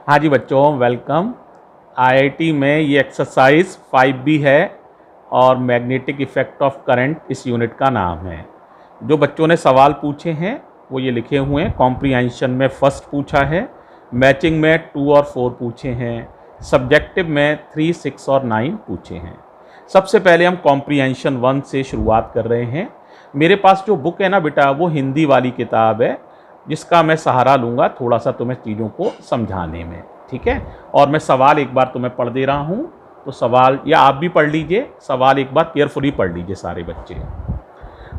हाँ जी बच्चों, welcome. IIT में ये एक्सरसाइज 5B है और मैग्नेटिक इफेक्ट ऑफ करंट इस यूनिट का नाम है। जो बच्चों ने सवाल पूछे हैं वो ये लिखे हुए हैं। कॉम्प्रीहेंशन में फर्स्ट पूछा है, मैचिंग में 2 और 4 पूछे हैं, सब्जेक्टिव में 3, 6 और 9 पूछे हैं। सबसे पहले हम कॉम्प्रीहेंशन 1 से शुरुआत कर रहे हैं। मेरे पास जो बुक है ना बेटा, वो हिंदी वाली किताब है, जिसका मैं सहारा लूँगा थोड़ा सा तुम्हें चीज़ों को समझाने में, ठीक है। और मैं सवाल एक बार तुम्हें पढ़ दे रहा हूँ, तो सवाल या आप भी पढ़ लीजिए, सवाल एक बार केयरफुली पढ़ लीजिए सारे बच्चे।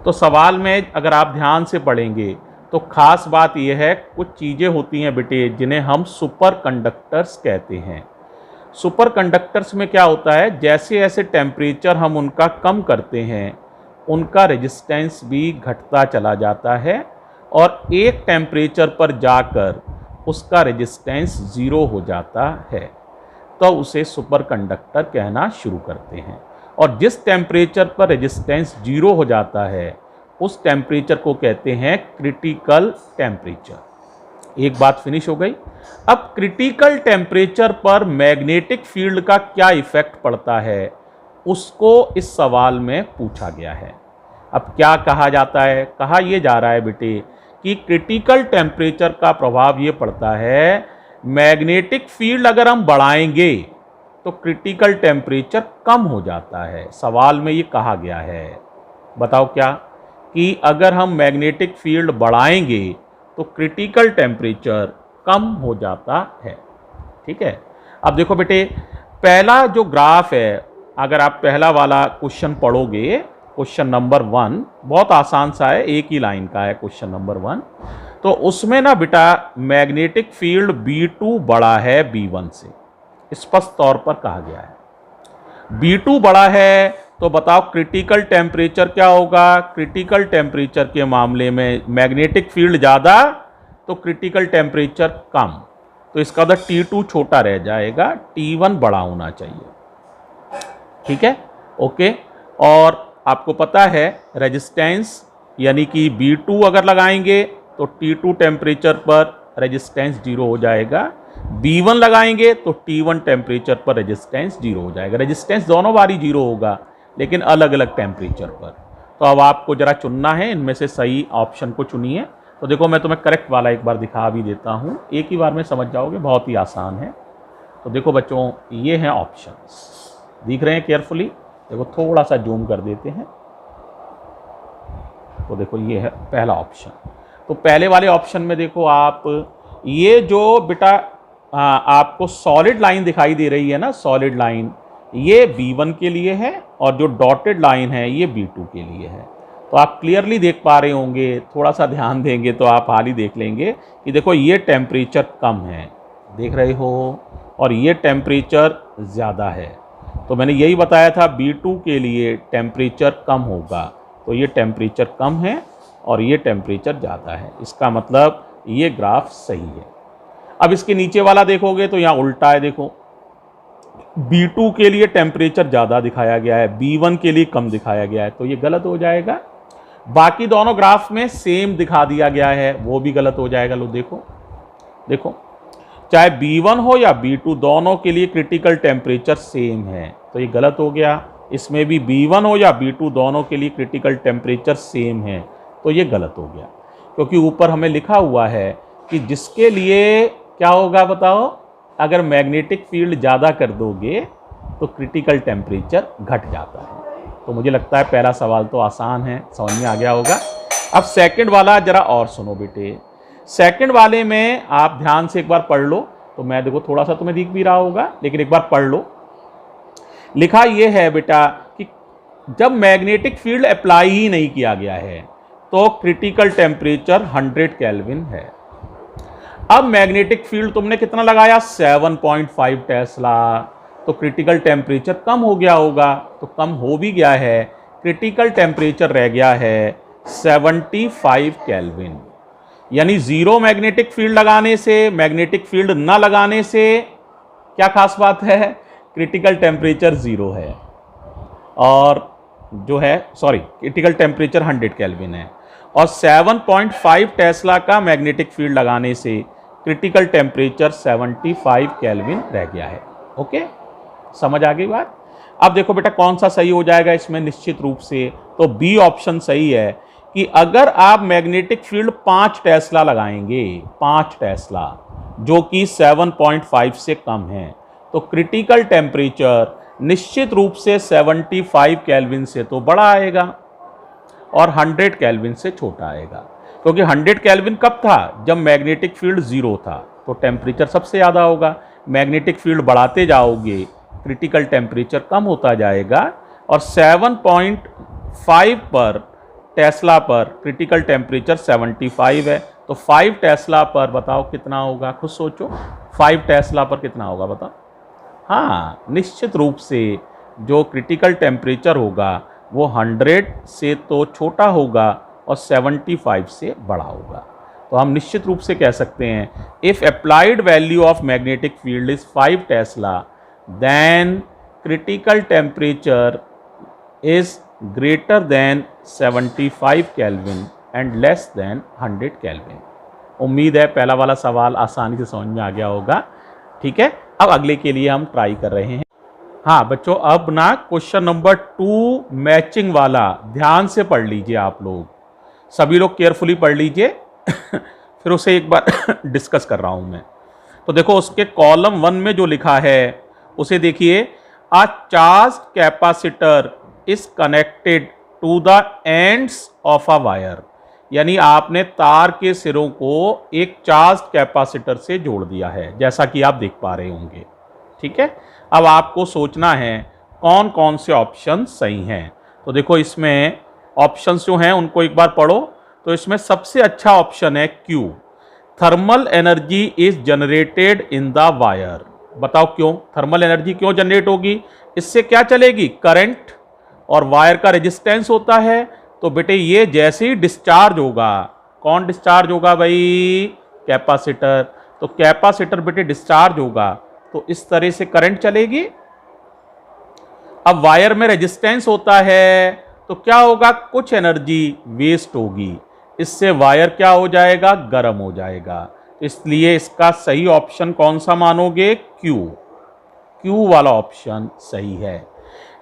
तो सवाल में अगर आप ध्यान से पढ़ेंगे तो ख़ास बात यह है, कुछ चीज़ें होती हैं बेटे जिन्हें हम सुपर कंडक्टर्स कहते हैं। सुपर कंडक्टर्स में क्या होता है, जैसे जैसे टेम्परेचर हम उनका कम करते हैं उनका रेजिस्टेंस भी घटता चला जाता है और एक टेम्परेचर पर जाकर उसका रेजिस्टेंस 0 हो जाता है, तो उसे सुपर कंडक्टर कहना शुरू करते हैं। और जिस टेम्परेचर पर रेजिस्टेंस 0 हो जाता है उस टेम्परेचर को कहते हैं क्रिटिकल टेम्परेचर। एक बात फिनिश हो गई। अब क्रिटिकल टेम्परेचर पर मैग्नेटिक फील्ड का क्या इफेक्ट पड़ता है, उसको इस सवाल में पूछा गया है। अब क्या कहा जाता है, कहा यह जा रहा है बेटे कि क्रिटिकल टेम्परेचर का प्रभाव ये पड़ता है, मैग्नेटिक फील्ड अगर हम बढ़ाएंगे तो क्रिटिकल टेम्परेचर कम हो जाता है। सवाल में ये कहा गया है। बताओ क्या, कि अगर हम मैग्नेटिक फील्ड बढ़ाएंगे तो क्रिटिकल टेम्परेचर कम हो जाता है, ठीक है। अब देखो बेटे, पहला जो ग्राफ है, अगर आप पहला वाला क्वेश्चन पढ़ोगे, क्वेश्चन नंबर 1 बहुत आसान सा है, एक ही लाइन का है क्वेश्चन नंबर 1। तो उसमें ना बेटा मैग्नेटिक फील्ड B2 बड़ा है B1 से, स्पष्ट तौर पर कहा गया है। B2 बड़ा है तो बताओ क्रिटिकल टेम्परेचर क्या होगा। क्रिटिकल टेम्परेचर के मामले में मैग्नेटिक फील्ड ज़्यादा तो क्रिटिकल टेम्परेचर कम, तो इसका मतलब T2 छोटा रह जाएगा, T1 बड़ा होना चाहिए, ठीक है, ओके। और आपको पता है रेजिस्टेंस, यानी कि B2 अगर लगाएंगे तो T2 टेम्परेचर पर रेजिस्टेंस 0 हो जाएगा, B1 लगाएंगे तो T1 टेम्परेचर पर रेजिस्टेंस 0 हो जाएगा। रेजिस्टेंस दोनों बारी 0 होगा लेकिन अलग अलग टेम्परेचर पर। तो अब आपको ज़रा चुनना है, इनमें से सही ऑप्शन को चुनिए। तो देखो मैं तुम्हें करेक्ट वाला एक बार दिखा भी देता हूँ, एक ही बार में समझ जाओगे, बहुत ही आसान है। तो देखो बच्चों, ये हैं ऑप्शंस, दिख रहे हैं केयरफुली। देखो थोड़ा सा जूम कर देते हैं, तो देखो ये है पहला ऑप्शन। तो पहले वाले ऑप्शन में देखो आप, ये जो बेटा आपको सॉलिड लाइन दिखाई दे रही है ना, सॉलिड लाइन, ये B1 के लिए है और जो डॉटेड लाइन है ये B2 के लिए है। तो आप क्लियरली देख पा रहे होंगे, थोड़ा सा ध्यान देंगे तो आप हाल ही देख लेंगे कि देखो ये टेम्परेचर कम है, देख रहे हो, और ये टेम्परेचर ज़्यादा है। तो मैंने यही बताया था B2 के लिए टेम्परेचर कम होगा, तो ये टेम्परेचर कम है और ये टेम्परेचर ज़्यादा है, इसका मतलब ये ग्राफ सही है। अब इसके नीचे वाला देखोगे तो यहाँ उल्टा है। देखो B2 के लिए टेम्परेचर ज़्यादा दिखाया गया है, B1 के लिए कम दिखाया गया है, तो ये गलत हो जाएगा। बाकी दोनों ग्राफ में सेम दिखा दिया गया है, वो भी गलत हो जाएगा। लो देखो, देखो चाहे B1 हो या B2, दोनों के लिए क्रिटिकल टेम्परेचर सेम है, तो ये गलत हो गया। इसमें भी B1 हो या B2, दोनों के लिए क्रिटिकल टेम्परेचर सेम है, तो ये गलत हो गया, क्योंकि ऊपर हमें लिखा हुआ है कि जिसके लिए क्या होगा बताओ, अगर मैग्नेटिक फील्ड ज़्यादा कर दोगे तो क्रिटिकल टेम्परेचर घट जाता है। तो मुझे लगता है पहला सवाल तो आसान है, समझ में आ गया होगा। अब सेकंड वाला जरा और सुनो बेटे। सेकंड वाले में आप ध्यान से एक बार पढ़ लो, तो मैं देखो थोड़ा सा तुम्हें दिख भी रहा होगा, लेकिन एक बार पढ़ लो। लिखा यह है बेटा कि जब मैग्नेटिक फील्ड अप्लाई ही नहीं किया गया है तो क्रिटिकल टेम्परेचर 100 केल्विन है। अब मैग्नेटिक फील्ड तुमने कितना लगाया, 7.5 टेस्ला, तो क्रिटिकल टेम्परेचर कम हो गया होगा, तो कम हो भी गया है। क्रिटिकल टेम्परेचर रह गया है 75 केल्विन। यानी 0 मैग्नेटिक फील्ड लगाने से, मैग्नेटिक फील्ड ना लगाने से क्या खास बात है, क्रिटिकल टेम्परेचर 0 है, और जो है क्रिटिकल टेम्परेचर 100 केल्विन है। और 7.5 टेस्ला का मैग्नेटिक फील्ड लगाने से क्रिटिकल टेम्परेचर 75 केल्विन रह गया है। ओके, समझ आ गई बात। अब देखो बेटा कौन सा सही हो जाएगा इसमें, निश्चित रूप से तो बी ऑप्शन सही है कि अगर आप मैग्नेटिक फील्ड 5 टेस्ला लगाएंगे, 5 टेस्ला जो कि 7.5 से कम है, तो क्रिटिकल टेम्परेचर निश्चित रूप से 75 केल्विन से तो बड़ा आएगा और 100 केल्विन से छोटा आएगा, क्योंकि 100 केल्विन कब था, जब मैग्नेटिक फील्ड 0 था, तो टेम्परेचर सबसे ज़्यादा होगा। मैग्नेटिक फील्ड बढ़ाते जाओगे, क्रिटिकल टेम्परेचर कम होता जाएगा, और 7.5 पर टेस्ला पर क्रिटिकल टेम्परेचर 75 है, तो 5 टेस्ला पर बताओ कितना होगा, खुद सोचो 5 टेस्ला पर कितना होगा बताओ। हाँ, निश्चित रूप से जो क्रिटिकल टेम्परेचर होगा वो 100 से तो छोटा होगा और 75 से बड़ा होगा। तो हम निश्चित रूप से कह सकते हैं if applied value of magnetic field is 5 tesla then critical temperature is greater than 75 kelvin and less than 100 kelvin. उम्मीद है पहला वाला सवाल आसानी से समझ में आ गया होगा। ठीक है, अब अगले के लिए हम ट्राई कर रहे हैं। हाँ बच्चों, अब ना क्वेश्चन नंबर 2 मैचिंग वाला ध्यान से पढ़ लीजिए, आप लोग सभी लोग केयरफुली पढ़ लीजिए फिर उसे एक बार डिस्कस कर रहा हूं मैं। तो देखो उसके कॉलम 1 में जो लिखा है उसे देखिए, a charged capacitor is connected to the ends of a wire, यानी आपने तार के सिरों को एक चार्ज कैपेसिटर से जोड़ दिया है, जैसा कि आप देख पा रहे होंगे। ठीक है, अब आपको सोचना है कौन कौन से ऑप्शन सही हैं। तो देखो इसमें ऑप्शंस जो हैं उनको एक बार पढ़ो। तो इसमें सबसे अच्छा ऑप्शन है Q, thermal energy is generated in the wire. बताओ क्यों, थर्मल एनर्जी क्यों जनरेट होगी, इससे क्या चलेगी, करंट, और वायर का रेजिस्टेंस होता है। तो बेटे ये जैसे ही डिस्चार्ज होगा, कौन डिस्चार्ज होगा भाई, कैपेसिटर, तो कैपेसिटर बेटे डिस्चार्ज होगा तो इस तरह से करंट चलेगी। अब वायर में रेजिस्टेंस होता है तो क्या होगा, कुछ एनर्जी वेस्ट होगी, इससे वायर क्या हो जाएगा, गर्म हो जाएगा। इसलिए इसका सही ऑप्शन कौन सा मानोगे, क्यू, क्यू वाला ऑप्शन सही है।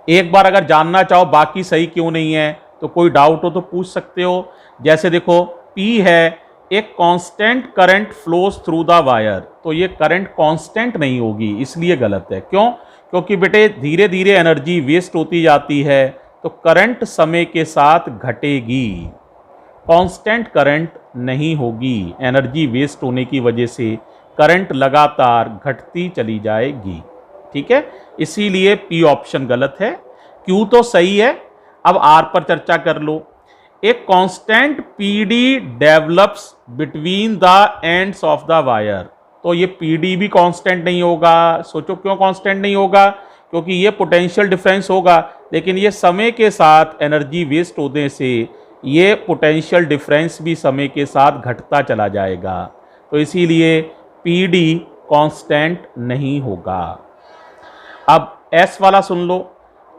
एक बार अगर जानना चाहो बाकी सही क्यों नहीं है तो कोई डाउट हो तो पूछ सकते हो। जैसे देखो P है, एक constant current flows through the wire, तो ये करंट कांस्टेंट नहीं होगी, इसलिए गलत है। क्यों, क्योंकि बेटे धीरे धीरे एनर्जी वेस्ट होती जाती है, तो करंट समय के साथ घटेगी, कांस्टेंट करंट नहीं होगी। एनर्जी वेस्ट होने की वजह से करंट लगातार घटती चली जाएगी। ठीक है, इसीलिए P ऑप्शन गलत है, Q तो सही है। अब R पर चर्चा कर लो। एक constant PD develops between the ends of the wire, तो ये PD भी कांस्टेंट नहीं होगा। सोचो क्यों कांस्टेंट नहीं होगा, क्योंकि ये पोटेंशियल डिफरेंस होगा, लेकिन ये समय के साथ एनर्जी वेस्ट होने से ये पोटेंशियल डिफरेंस भी समय के साथ घटता चला जाएगा, तो इसीलिए PD कांस्टेंट नहीं होगा। अब S वाला सुन लो,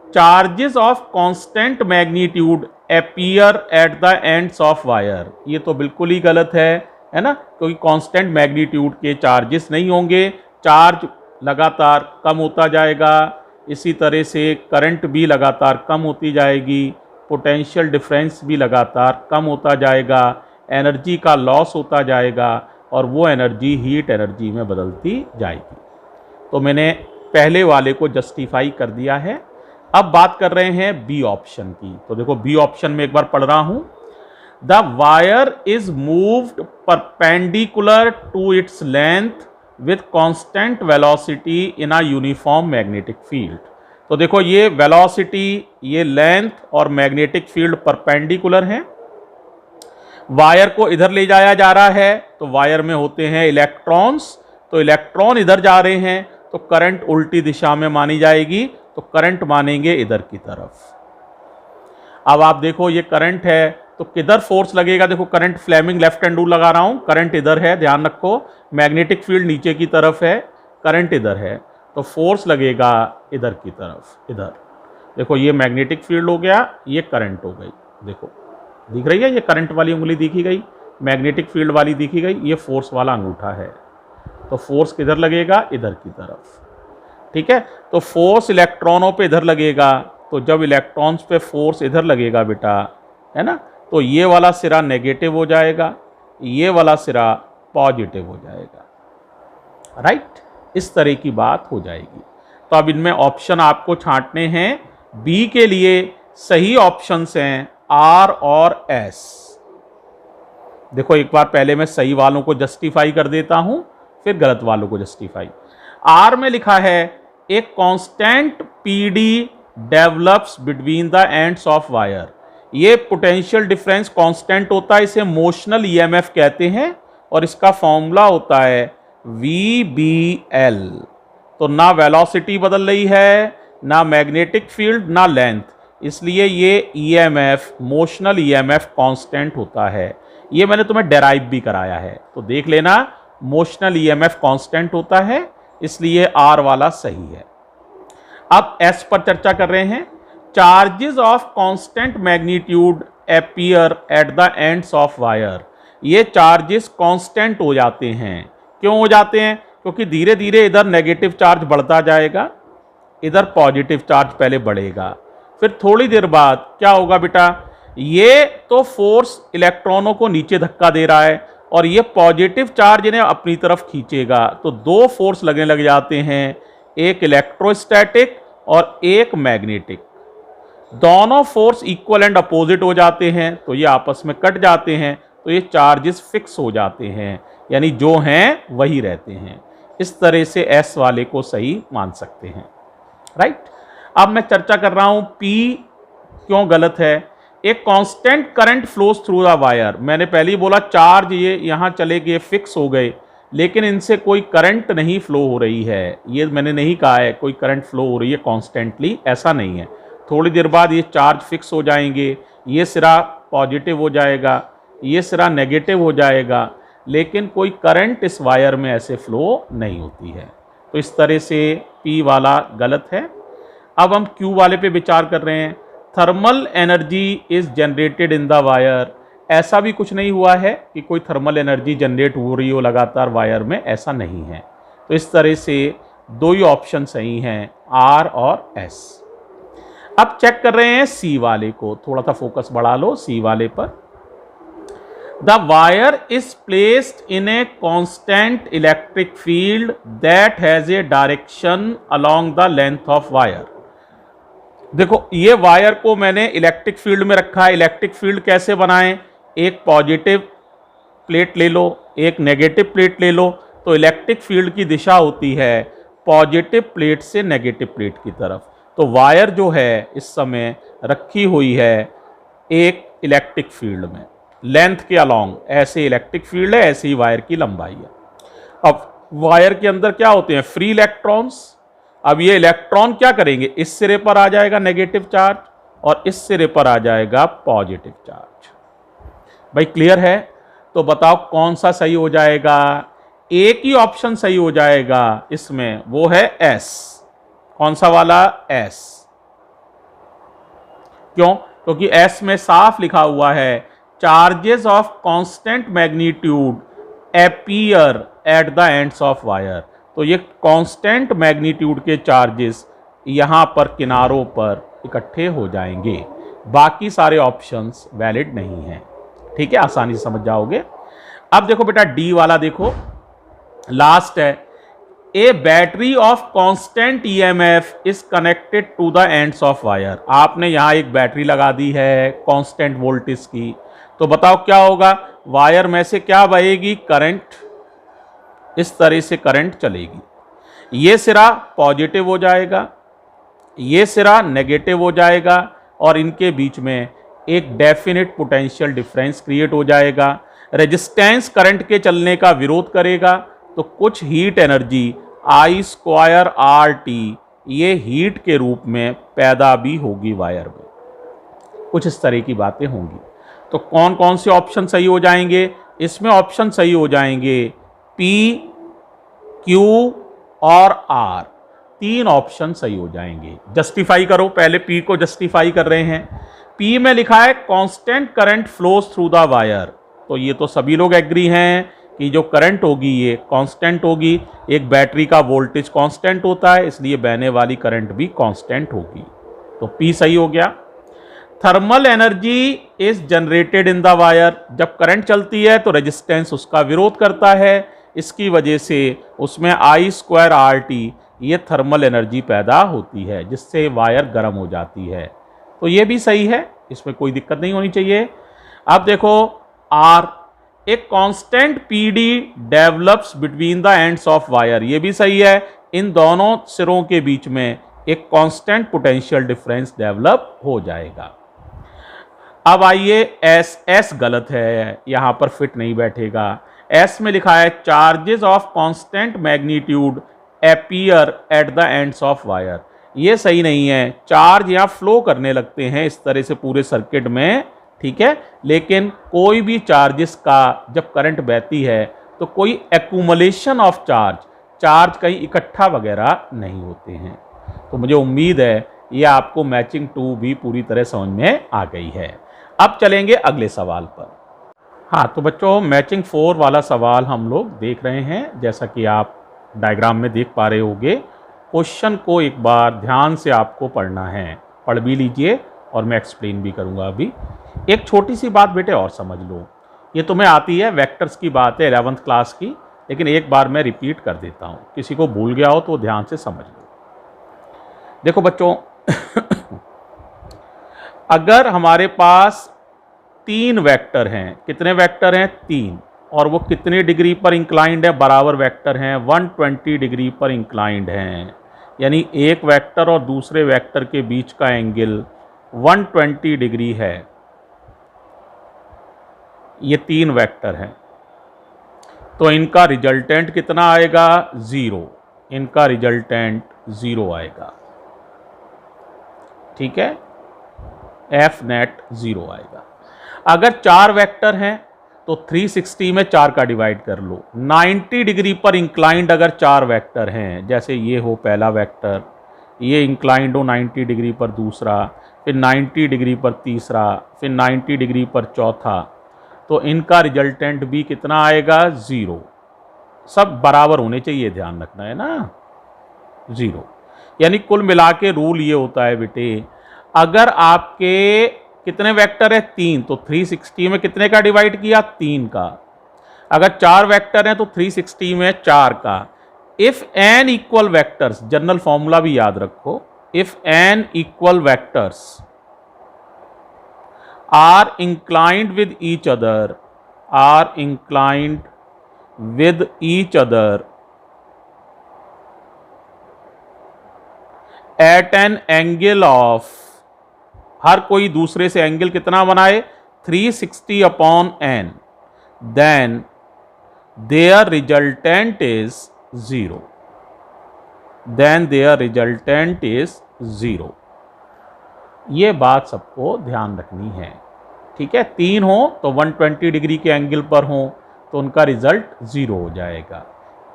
charges of constant magnitude appear at the ends of wire, ये तो बिल्कुल ही गलत है ना, क्योंकि कांस्टेंट मैग्नीट्यूड के चार्जेस नहीं होंगे, चार्ज लगातार कम होता जाएगा, इसी तरह से करंट भी लगातार कम होती जाएगी, पोटेंशियल डिफरेंस भी लगातार कम होता जाएगा, एनर्जी का लॉस होता जाएगा और वो एनर्जी हीट एनर्जी में बदलती जाएगी। तो मैंने पहले वाले को जस्टिफाई कर दिया है। अब बात कर रहे हैं बी ऑप्शन की। तो देखो बी ऑप्शन में एक बार पढ़ रहा हूं, the wire is moved perpendicular to its length with constant velocity in a uniform magnetic field. तो देखो ये वेलोसिटी, ये लेंथ और मैग्नेटिक फील्ड परपेंडिकुलर हैं। वायर को इधर ले जाया जा रहा है तो वायर में होते हैं इलेक्ट्रॉन्स, तो इलेक्ट्रॉन इधर जा रहे हैं तो करंट उल्टी दिशा में मानी जाएगी, तो करंट मानेंगे इधर की तरफ। अब आप देखो ये करंट है तो किधर फोर्स लगेगा, देखो current Fleming left hand rule लगा रहा हूं, करंट इधर है, ध्यान रखो, मैग्नेटिक फील्ड नीचे की तरफ है, करंट इधर है, तो फोर्स लगेगा इधर की तरफ, इधर। देखो ये मैग्नेटिक फील्ड हो गया, ये करंट हो गई, देखो दिख रही है, ये करंट वाली उंगली दिखी गई, मैग्नेटिक फील्ड वाली दिखी गई, ये फोर्स वाला अंगूठा है। तो फोर्स किधर लगेगा, इधर की तरफ। ठीक है, तो फोर्स इलेक्ट्रॉनों पे इधर लगेगा, तो जब इलेक्ट्रॉन्स पे फोर्स इधर लगेगा बेटा, है ना, तो ये वाला सिरा नेगेटिव हो जाएगा, ये वाला सिरा पॉजिटिव हो जाएगा। राइट, इस तरह की बात हो जाएगी। तो अब इनमें ऑप्शन आपको छांटने हैं। बी के लिए सही ऑप्शंस हैं आर और एस। देखो एक बार पहले मैं सही वालों को जस्टिफाई कर देता हूं, फिर गलत वालों को जस्टिफाई। आर में लिखा है a constant PD develops between the ends of wire. ये पोटेंशियल डिफरेंस कांस्टेंट होता है, इसे मोशनल ईएमएफ कहते हैं, और इसका फॉर्मूला होता है VBL। तो ना वेलोसिटी बदल रही है, ना मैग्नेटिक फील्ड, ना लेंथ, इसलिए ये ईएमएफ मोशनल ईएमएफ कांस्टेंट होता है। ये मैंने तुम्हें डेराइव भी कराया है, तो देख लेना, मोशनल ईएमएफ कांस्टेंट होता है, इसलिए आर वाला सही है। अब एस पर चर्चा कर रहे हैं। Charges of constant magnitude appear at the ends of wire. ये चार्जेस कांस्टेंट हो जाते हैं। क्यों हो जाते हैं? क्योंकि धीरे धीरे इधर नेगेटिव चार्ज बढ़ता जाएगा, इधर पॉजिटिव चार्ज पहले बढ़ेगा, फिर थोड़ी देर बाद क्या होगा बेटा, ये तो फोर्स इलेक्ट्रॉनों को नीचे धक्का दे रहा है और ये पॉजिटिव चार्ज इन्हें अपनी तरफ खींचेगा, तो दो फोर्स लगने लग जाते हैं, एक इलेक्ट्रोस्टैटिक और एक मैग्नेटिक। दोनों फोर्स इक्वल एंड अपोजिट हो जाते हैं, तो ये आपस में कट जाते हैं, तो ये चार्जेस फिक्स हो जाते हैं, यानी जो हैं वही रहते हैं। इस तरह से एस वाले को सही मान सकते हैं। राइट, अब मैं चर्चा कर रहा हूं पी क्यों गलत है। एक constant current flows through the wire. मैंने पहले ही बोला चार्ज ये यहां चले गए, फिक्स हो गए, लेकिन इनसे कोई करंट नहीं फ्लो हो रही है। ये मैंने नहीं कहा है कोई करंट फ्लो हो रही है कॉन्स्टेंटली, ऐसा नहीं है। थोड़ी देर बाद ये चार्ज फिक्स हो जाएंगे, ये सिरा पॉजिटिव हो जाएगा, ये सिरा नेगेटिव हो जाएगा, लेकिन कोई करंट इस वायर में ऐसे फ्लो नहीं होती है। तो इस तरह से पी वाला गलत है। अब हम क्यू वाले पे विचार कर रहे हैं। Thermal energy is generated in the wire. ऐसा भी कुछ नहीं हुआ है कि कोई थर्मल एनर्जी जनरेट हो रही हो लगातार वायर में, ऐसा नहीं है। तो इस तरह से दो ही ऑप्शन सही हैं, आर और एस। अब चेक कर रहे हैं सी वाले को, थोड़ा सा फोकस बढ़ा लो सी वाले पर। The wire is placed in a constant electric field that has a direction along the length of wire. देखो ये वायर को मैंने इलेक्ट्रिक फील्ड में रखा है। इलेक्ट्रिक फील्ड कैसे बनाएं? एक पॉजिटिव प्लेट ले लो, एक नेगेटिव प्लेट ले लो, तो इलेक्ट्रिक फील्ड की दिशा होती है पॉजिटिव प्लेट से नेगेटिव प्लेट की तरफ। तो वायर जो है इस समय रखी हुई है एक इलेक्ट्रिक फील्ड में, लेंथ के अलोंग। ऐसे इलेक्ट्रिक फील्ड है, ऐसे ही वायर की लंबाई है। अब वायर के अंदर क्या होते हैं? Free electrons. अब ये इलेक्ट्रॉन क्या करेंगे? इस सिरे पर आ जाएगा नेगेटिव चार्ज और इस सिरे पर आ जाएगा पॉजिटिव चार्ज। भाई क्लियर है? तो बताओ कौन सा सही हो जाएगा? एक ही ऑप्शन सही हो जाएगा इसमें, वो है एस। कौन सा वाला? एस। क्यों? क्योंकि एस में साफ लिखा हुआ है charges of constant magnitude appear at the ends of wire. तो ये कांस्टेंट मैग्नीट्यूड के चार्जेस यहां पर किनारों पर इकट्ठे हो जाएंगे, बाकी सारे ऑप्शंस वैलिड नहीं हैं। ठीक है, आसानी से समझ जाओगे। अब देखो बेटा डी वाला देखो, लास्ट है। A battery of constant EMF is connected to the ends of wire. आपने यहां एक बैटरी लगा दी है कांस्टेंट वोल्टेज की, तो बताओ क्या होगा? वायर में से क्या बहेगी? करंट। इस तरह से करंट चलेगी। ये सिरा पॉजिटिव हो जाएगा, ये सिरा नेगेटिव हो जाएगा, और इनके बीच में एक डेफिनेट पोटेंशियल डिफरेंस क्रिएट हो जाएगा। रेजिस्टेंस करंट के चलने का विरोध करेगा, तो कुछ हीट एनर्जी I²RT ये हीट के रूप में पैदा भी होगी वायर में। कुछ इस तरह की बातें होंगी। तो कौन कौन से ऑप्शन सही हो जाएंगे? इसमें ऑप्शन सही हो जाएंगे P, Q और R। तीन ऑप्शन सही हो जाएंगे। जस्टिफाई करो, पहले P को जस्टिफाई कर रहे हैं। P में लिखा है constant current flows through the wire, तो ये तो सभी लोग एग्री हैं कि जो करंट होगी ये कांस्टेंट होगी। एक बैटरी का वोल्टेज कांस्टेंट होता है, इसलिए बहने वाली करंट भी कांस्टेंट होगी। तो पी सही हो गया। Thermal energy is generated in the wire. जब करंट चलती है तो रेजिस्टेंस उसका विरोध करता है, इसकी वजह से उसमें I²RT ये थर्मल एनर्जी पैदा होती है, जिससे वायर गर्म हो जाती है। तो ये भी सही है, इसमें कोई दिक्कत नहीं होनी चाहिए। अब देखो आर, एक constant PD develops between the ends of wire, ये भी सही है। इन दोनों सिरों के बीच में एक कांस्टेंट पोटेंशियल डिफरेंस डेवलप हो जाएगा। अब आइए एस गलत है, यहां पर फिट नहीं बैठेगा। एस में लिखा है charges of constant magnitude appear at the ends of wire, ये सही नहीं है। चार्ज यहां फ्लो करने लगते हैं इस तरह से पूरे सर्किट में, ठीक है, लेकिन कोई भी चार्जेस का जब करंट बहती है तो कोई एक्यूमुलेशन ऑफ चार्ज कहीं इकट्ठा वगैरह नहीं होते हैं। तो मुझे उम्मीद है ये आपको मैचिंग 2 भी पूरी तरह समझ में आ गई है। अब चलेंगे अगले सवाल पर। हाँ, तो बच्चों मैचिंग 4 वाला सवाल हम लोग देख रहे हैं। जैसा कि आप डायग्राम में देख पा रहे होंगे, क्वेश्चन को एक बार ध्यान से आपको पढ़ना है, पढ़ भी लीजिए और मैं एक्सप्लेन भी करूंगा। अभी एक छोटी सी बात बेटे और समझ लो, ये तुम्हें आती है, वेक्टर्स की बात है 11th क्लास की, लेकिन एक बार मैं रिपीट कर देता हूँ, किसी को भूल गया हो तो ध्यान से समझ लो। देखो बच्चों अगर हमारे पास 3 वेक्टर हैं, कितने वेक्टर हैं? 3, और वो कितने डिग्री पर इंक्लाइंड है? बराबर वेक्टर हैं, 120 डिग्री पर इंक्लाइंड हैं। यानी एक वेक्टर और दूसरे वेक्टर के बीच का एंगल 120 डिग्री है। ये 3 वेक्टर हैं, तो इनका रिजल्टेंट कितना आएगा? 0। इनका रिजल्टेंट 0 आएगा, ठीक है, एफ नेट 0 आएगा। अगर 4 वेक्टर हैं तो 360 में 4 का डिवाइड कर लो। 90 डिग्री पर इंक्लाइंड अगर 4 वेक्टर हैं, जैसे ये हो पहला वेक्टर, ये इंक्लाइंड हो 90 डिग्री पर दूसरा, फिर 90 डिग्री पर तीसरा, फिर 90 डिग्री पर चौथा, तो इनका रिजल्टेंट भी कितना आएगा? 0। सब बराबर होने चाहिए, ध्यान रखना है ना, 0। यानी कुल मिला के रूल ये होता है बेटे, अगर आपके कितने वेक्टर है? 3, तो 360 में कितने का डिवाइड किया? 3 का। अगर 4 वेक्टर हैं तो 360 में 4 का। If n equal vectors, general formula भी याद रखो, if n equal vectors are inclined with each other at an angle of, हर कोई दूसरे से एंगल कितना बनाए? 360 upon n, then their resultant is 0, ये बात सबको ध्यान रखनी है, ठीक है। 3 हो तो 120 डिग्री के एंगल पर हो तो उनका रिजल्ट 0 हो जाएगा।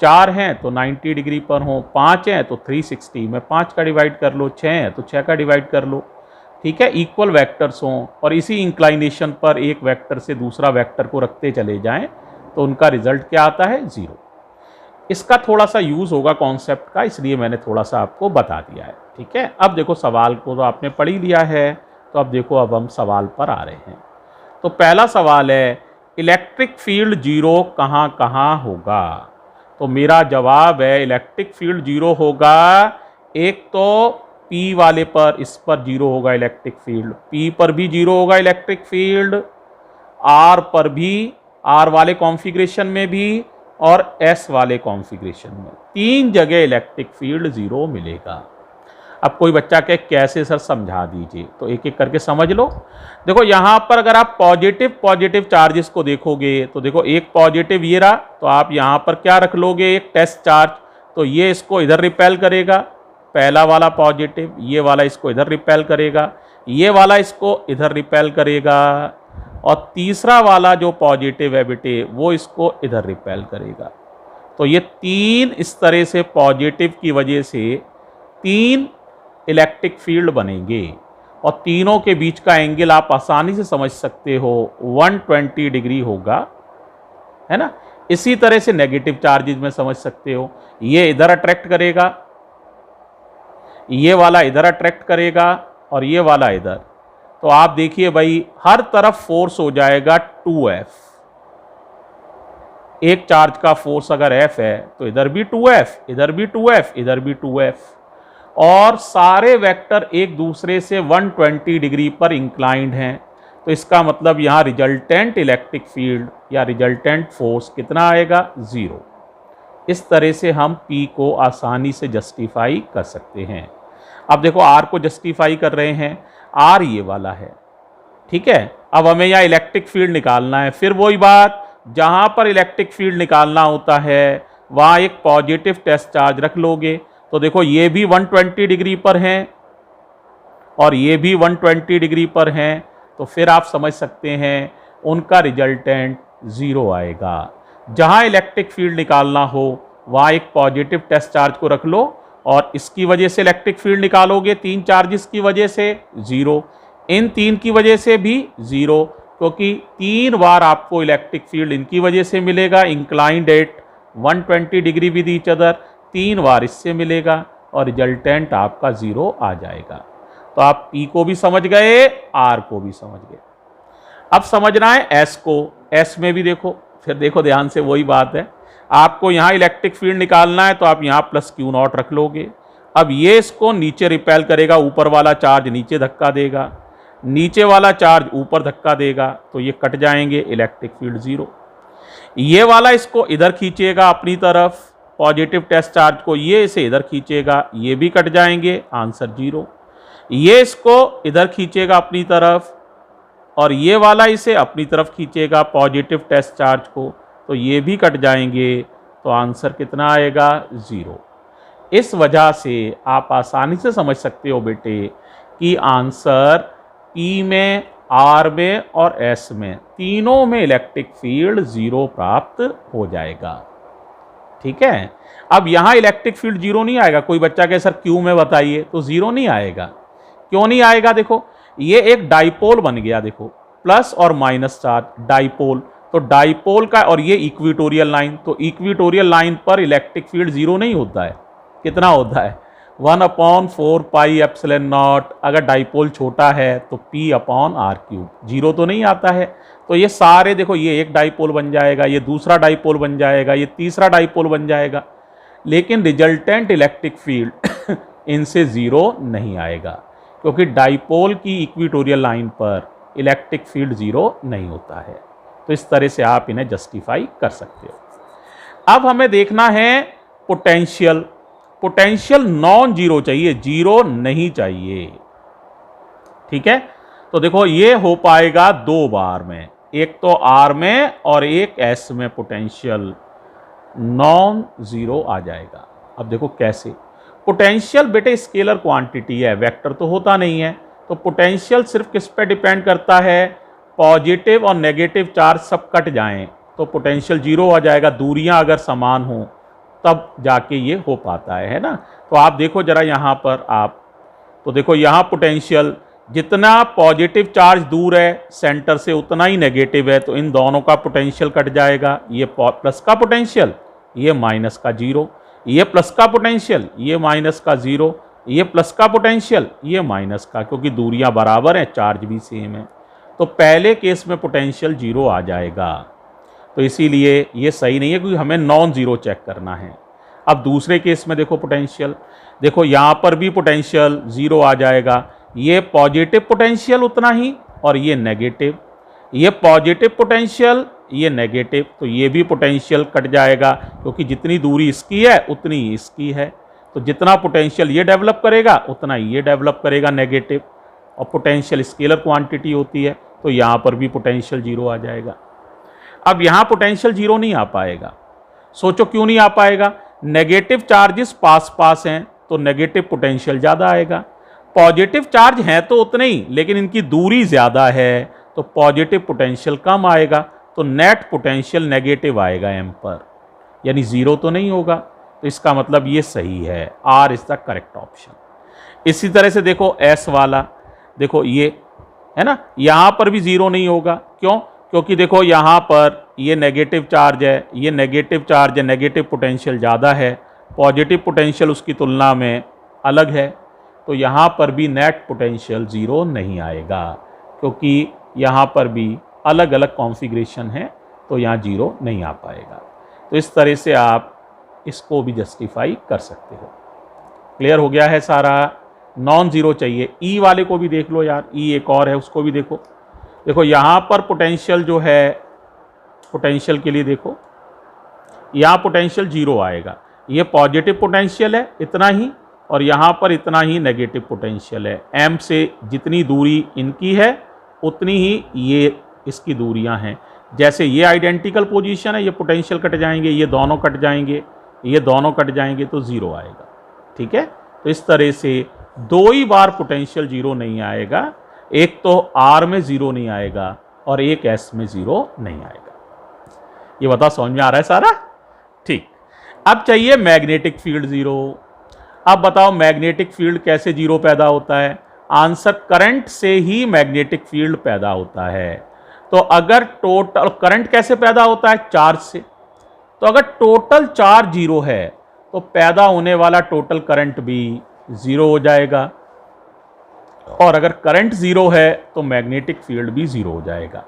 4 हैं तो 90 डिग्री पर हो, 5 हैं तो 360 में 5 का डिवाइड कर लो, 6 हैं तो 6 का डिवाइड कर लो, ठीक है। इक्वल वेक्टर्स हों और इसी इंक्लाइनेशन पर एक वेक्टर से दूसरा वेक्टर को रखते चले जाएं तो उनका रिजल्ट क्या आता है? 0। इसका थोड़ा सा यूज़ होगा कॉन्सेप्ट का, इसलिए मैंने थोड़ा सा आपको बता दिया है, ठीक है। अब देखो सवाल को तो आपने पढ़ ही लिया है, तो अब देखो अब हम सवाल पर आ रहे हैं। तो पहला सवाल है, इलेक्ट्रिक फील्ड 0 कहाँ कहाँ होगा? तो मेरा जवाब है इलेक्ट्रिक फील्ड 0 होगा, एक तो P वाले पर, इस पर 0 होगा इलेक्ट्रिक फील्ड, P पर भी 0 होगा इलेक्ट्रिक फील्ड, R पर भी, R वाले कॉन्फ़िगरेशन में भी और S वाले कॉन्फ़िगरेशन में, 3 जगह इलेक्ट्रिक फील्ड 0 मिलेगा। अब कोई बच्चा कहे कैसे सर समझा दीजिए, तो एक एक करके समझ लो। देखो यहाँ पर अगर आप पॉजिटिव चार्जेस को देखोगे तो देखो एक पॉजिटिव ये रहा, तो आप यहाँ पर क्या रख लोगे? एक टेस्ट चार्ज, तो ये इसको इधर रिपेल करेगा, पहला वाला पॉजिटिव, ये वाला इसको इधर रिपेल करेगा, ये वाला इसको इधर रिपेल करेगा, और तीसरा वाला जो पॉजिटिव है बेटे वो इसको इधर रिपेल करेगा। तो ये 3 इस तरह से पॉजिटिव की वजह से 3 इलेक्ट्रिक फील्ड बनेंगे, और तीनों के बीच का एंगल आप आसानी से समझ सकते हो 120 डिग्री होगा, है ना। इसी तरह से नेगेटिव चार्जेज में समझ सकते हो, ये इधर अट्रैक्ट करेगा, ये वाला इधर अट्रैक्ट करेगा और ये वाला इधर। तो आप देखिए भाई हर तरफ फोर्स हो जाएगा 2F। एक चार्ज का फोर्स अगर F है तो इधर भी 2F, इधर भी 2F, इधर भी 2F, और सारे वेक्टर एक दूसरे से 120 डिग्री पर इंक्लाइंड हैं। तो इसका मतलब यहाँ रिजल्टेंट इलेक्ट्रिक फील्ड या रिजल्टेंट फोर्स कितना आएगा? 0। इस तरह से हम P को आसानी से जस्टिफाई कर सकते हैं। अब देखो R को जस्टिफाई कर रहे हैं, R ये वाला है, ठीक है। अब हमें यहाँ इलेक्ट्रिक फील्ड निकालना है। फिर वही बात, जहाँ पर इलेक्ट्रिक फील्ड निकालना होता है वहाँ एक पॉजिटिव टेस्ट चार्ज रख लोगे। तो देखो ये भी 120 डिग्री पर हैं और ये भी 120 डिग्री पर हैं, तो फिर आप समझ सकते हैं उनका रिजल्टेंट 0 आएगा। जहाँ इलेक्ट्रिक फील्ड निकालना हो वहाँ एक पॉजिटिव टेस्ट चार्ज को रख लो और इसकी वजह से इलेक्ट्रिक फील्ड निकालोगे, 3 चार्जेस की वजह से 0, इन 3 की वजह से भी 0, क्योंकि 3 बार आपको इलेक्ट्रिक फील्ड इनकी वजह से मिलेगा, inclined at 120 degree with each other, 3 बार इससे मिलेगा और रिजल्टेंट आपका 0 आ जाएगा। तो आप P को भी समझ गए, R को भी समझ गए। अब समझना है S को। S में भी देखो, फिर देखो ध्यान से, वही बात है, आपको यहाँ इलेक्ट्रिक फील्ड निकालना है तो आप यहाँ प्लस Q0 रख लोगे। अब ये इसको नीचे रिपेल करेगा, ऊपर वाला चार्ज नीचे धक्का देगा, नीचे वाला चार्ज ऊपर धक्का देगा, तो ये कट जाएंगे, इलेक्ट्रिक फील्ड 0। ये वाला इसको इधर खींचेगा अपनी तरफ, पॉजिटिव टेस्ट चार्ज को ये इसे इधर खींचेगा, ये भी कट जाएंगे, आंसर 0। ये इसको इधर खींचेगा अपनी तरफ और ये वाला इसे अपनी तरफ खींचेगा पॉजिटिव टेस्ट चार्ज को, तो ये भी कट जाएंगे, तो आंसर कितना आएगा? 0। इस वजह से आप आसानी से समझ सकते हो बेटे कि आंसर P में, R में और S में, तीनों में इलेक्ट्रिक फील्ड 0 प्राप्त हो जाएगा। ठीक है। अब यहाँ इलेक्ट्रिक फील्ड 0 नहीं आएगा। कोई बच्चा कहे सर Q में बताइए, तो 0 नहीं आएगा। क्यों नहीं आएगा? देखो ये एक डाइपोल बन गया, देखो प्लस और माइनस चार्ज डाइपोल, तो डाइपोल का, और ये इक्वेटोरियल लाइन, तो इक्वेटोरियल लाइन पर इलेक्ट्रिक फील्ड 0 नहीं होता है। कितना होता है? 1/4 पाई एप्सिलॉन नॉट। अगर डाइपोल छोटा है तो P/r³, 0 तो नहीं आता है। तो ये सारे देखो, ये एक डाइपोल बन जाएगा, ये दूसरा डाइपोल बन जाएगा, ये तीसरा डाइपोल बन जाएगा, लेकिन रिजल्टेंट इलेक्ट्रिक फील्ड इनसे 0 नहीं आएगा, क्योंकि डाइपोल की इक्वेटोरियल लाइन पर इलेक्ट्रिक फील्ड 0 नहीं होता है। तो इस तरह से आप इन्हें जस्टिफाई कर सकते हो। अब हमें देखना है पोटेंशियल। पोटेंशियल नॉन जीरो चाहिए, 0 नहीं चाहिए। ठीक है। तो देखो ये हो पाएगा 2 बार में, एक तो R में और एक S में पोटेंशियल नॉन जीरो आ जाएगा। अब देखो कैसे। पोटेंशियल बेटे स्केलर क्वांटिटी है, वेक्टर तो होता नहीं है। तो पोटेंशियल सिर्फ किस पे डिपेंड करता है? पॉजिटिव और नेगेटिव चार्ज सब कट जाएं तो पोटेंशियल 0 आ जाएगा। दूरियां अगर समान हों तब जाके ये हो पाता है ना। तो आप देखो जरा यहाँ पर, आप तो देखो यहाँ पोटेंशियल, जितना पॉजिटिव चार्ज दूर है सेंटर से उतना ही नेगेटिव है, तो इन दोनों का पोटेंशियल कट जाएगा। ये प्लस का पोटेंशियल, ये माइनस का 0, ये प्लस का पोटेंशियल, ये माइनस का 0, ये प्लस का पोटेंशियल, ये माइनस का, क्योंकि दूरियां बराबर हैं, चार्ज भी सेम है। तो पहले केस में पोटेंशियल 0 आ जाएगा, तो इसीलिए ये सही नहीं है, क्योंकि हमें नॉन जीरो चेक करना है। अब दूसरे केस में देखो पोटेंशियल, देखो यहाँ पर भी पोटेंशियल 0 आ जाएगा। ये पॉजिटिव पोटेंशियल उतना ही और ये नेगेटिव, ये पॉजिटिव पोटेंशियल, ये नेगेटिव, तो ये भी पोटेंशियल कट जाएगा, क्योंकि जितनी दूरी इसकी है उतनी ही इसकी है। तो जितना पोटेंशियल ये डेवलप करेगा उतना ये डेवलप करेगा नेगेटिव, और पोटेंशियल स्केलर क्वांटिटी होती है, तो यहाँ पर भी पोटेंशियल 0 आ जाएगा। अब यहाँ पोटेंशियल 0 नहीं आ पाएगा। सोचो क्यों नहीं आ पाएगा? नेगेटिव चार्जेस पास पास हैं तो नेगेटिव पोटेंशियल ज़्यादा आएगा। पॉजिटिव चार्ज हैं तो उतने ही, लेकिन इनकी दूरी ज़्यादा है तो पॉजिटिव पोटेंशियल कम आएगा, तो नेट पोटेंशियल नेगेटिव आएगा m पर, यानी 0 तो नहीं होगा। तो इसका मतलब ये सही है, R is the correct option. इसी तरह से देखो S वाला, देखो ये है ना, यहाँ पर भी 0 नहीं होगा। क्यों? क्योंकि देखो यहाँ पर ये नेगेटिव चार्ज है, ये नेगेटिव चार्ज है, नेगेटिव पोटेंशियल ज़्यादा है, पॉजिटिव पोटेंशियल उसकी तुलना में अलग है, तो यहाँ पर भी नेट पोटेंशियल ज़ीरो नहीं आएगा, क्योंकि यहाँ पर भी अलग अलग कॉन्फ़िगरेशन है, तो यहाँ ज़ीरो नहीं आ पाएगा। तो इस तरह से आप इसको भी जस्टिफाई कर सकते हो। क्लियर हो गया है सारा? नॉन ज़ीरो चाहिए। ई वाले को भी देख लो यार, ई एक और है, उसको भी देखो। देखो यहाँ पर पोटेंशियल जो है, पोटेंशियल के लिए देखो, यहाँ पोटेंशियल जीरो आएगा, ये पॉजिटिव पोटेंशियल है इतना ही, और यहाँ पर इतना ही नेगेटिव पोटेंशियल है। एम से जितनी दूरी इनकी है उतनी ही ये इसकी दूरियाँ हैं। जैसे ये आइडेंटिकल पोजीशन है, ये पोटेंशियल कट जाएंगे, ये दोनों कट जाएंगे, ये दोनों कट जाएंगे, तो ज़ीरो आएगा। ठीक है, तो इस तरह से दो ही बार पोटेंशियल जीरो नहीं आएगा, एक तो आर में ज़ीरो नहीं आएगा और एक एस में ज़ीरो नहीं आएगा। ये बताओ समझ में आ रहा है सारा? ठीक। अब चाहिए मैग्नेटिक फील्ड ज़ीरो। अब बताओ मैग्नेटिक फील्ड कैसे जीरो पैदा होता है? आंसर, करंट से ही मैग्नेटिक फील्ड पैदा होता है। तो अगर टोटल करंट कैसे पैदा होता है? चार्ज से। तो अगर टोटल चार्ज जीरो है तो पैदा होने वाला टोटल करंट भी जीरो हो जाएगा, और अगर करंट जीरो है तो मैग्नेटिक फील्ड भी जीरो हो जाएगा।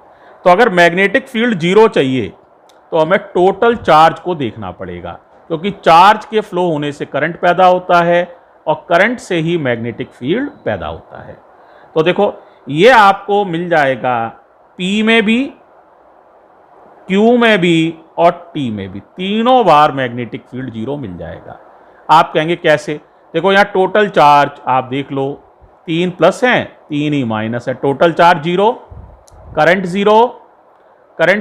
तो अगर मैग्नेटिक फील्ड जीरो चाहिए तो हमें टोटल चार्ज को देखना पड़ेगा, क्योंकि चार्ज के फ्लो होने से करंट पैदा होता है और करंट से ही मैग्नेटिक फील्ड पैदा होता है। तो देखो ये आपको मिल जाएगा P में भी, Q में भी और T में भी, तीनों बार मैग्नेटिक फील्ड जीरो मिल जाएगा। आप कहेंगे कैसे? देखो यहाँ टोटल चार्ज आप देख लो, 3 प्लस है 3 ही माइनस है, total charge zero, current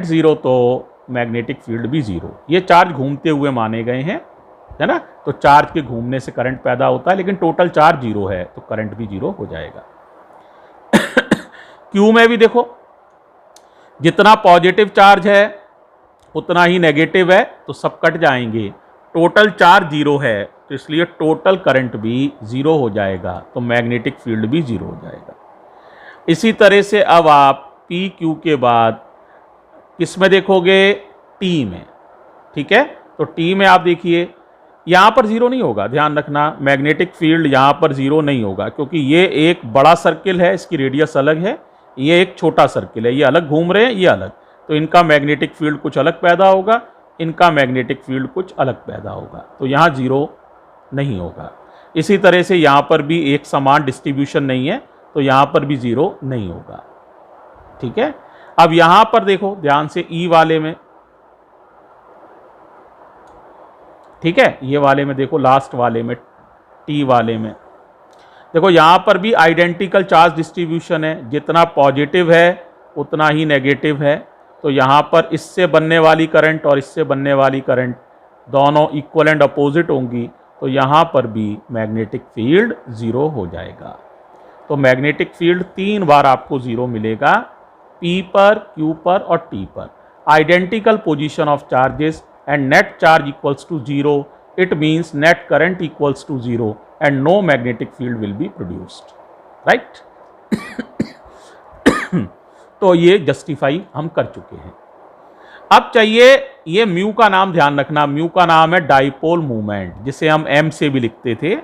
zero तो मैग्नेटिक फील्ड भी जीरो। ये चार्ज घूमते हुए माने गए हैं, है ना? तो चार्ज के घूमने से करंट पैदा होता है, लेकिन टोटल चार्ज जीरो है तो करंट भी जीरो हो जाएगा। क्यू में भी देखो, जितना पॉजिटिव चार्ज है उतना ही नेगेटिव है, तो सब कट जाएंगे। टोटल चार्ज जीरो है तो इसलिए टोटल करंट भी जीरो हो जाएगा, तो मैग्नेटिक फील्ड भी जीरो हो जाएगा। इसी तरह से अब आप पी क्यू के बाद किस में देखोगे? टी में। ठीक है, तो टी में आप देखिए यहाँ पर जीरो नहीं होगा, ध्यान रखना, मैग्नेटिक फील्ड यहाँ पर जीरो नहीं होगा, क्योंकि ये एक बड़ा सर्किल है, इसकी रेडियस अलग है, ये एक छोटा सर्किल है, ये अलग घूम रहे हैं, ये अलग, तो इनका मैग्नेटिक फील्ड कुछ अलग पैदा होगा, इनका मैग्नेटिक फील्ड कुछ अलग पैदा होगा, तो यहाँ जीरो नहीं होगा। इसी तरह से यहाँ पर भी एक समान डिस्ट्रीब्यूशन नहीं है, तो यहाँ पर भी जीरो नहीं होगा। ठीक है, अब यहाँ पर देखो ध्यान से, ई वाले में, ठीक है, ये वाले में देखो, लास्ट वाले में, टी वाले में देखो, यहाँ पर भी आइडेंटिकल चार्ज डिस्ट्रीब्यूशन है, जितना पॉजिटिव है उतना ही नेगेटिव है, तो यहाँ पर इससे बनने वाली करंट और इससे बनने वाली करंट दोनों इक्वल एंड अपोजिट होंगी, तो यहाँ पर भी मैग्नेटिक फील्ड जीरो हो जाएगा। तो मैग्नेटिक फील्ड 3 बार आपको जीरो मिलेगा, P पर, Q पर और T पर। Identical position of charges and net charge equals to 0, it means net current equals to 0 and no magnetic field will be produced, right? तो ये जस्टिफाई हम कर चुके हैं। अब चाहिए ये म्यू का नाम, ध्यान रखना, म्यू का नाम है डाइपोल मूवमेंट, जिसे हम m से भी लिखते थे,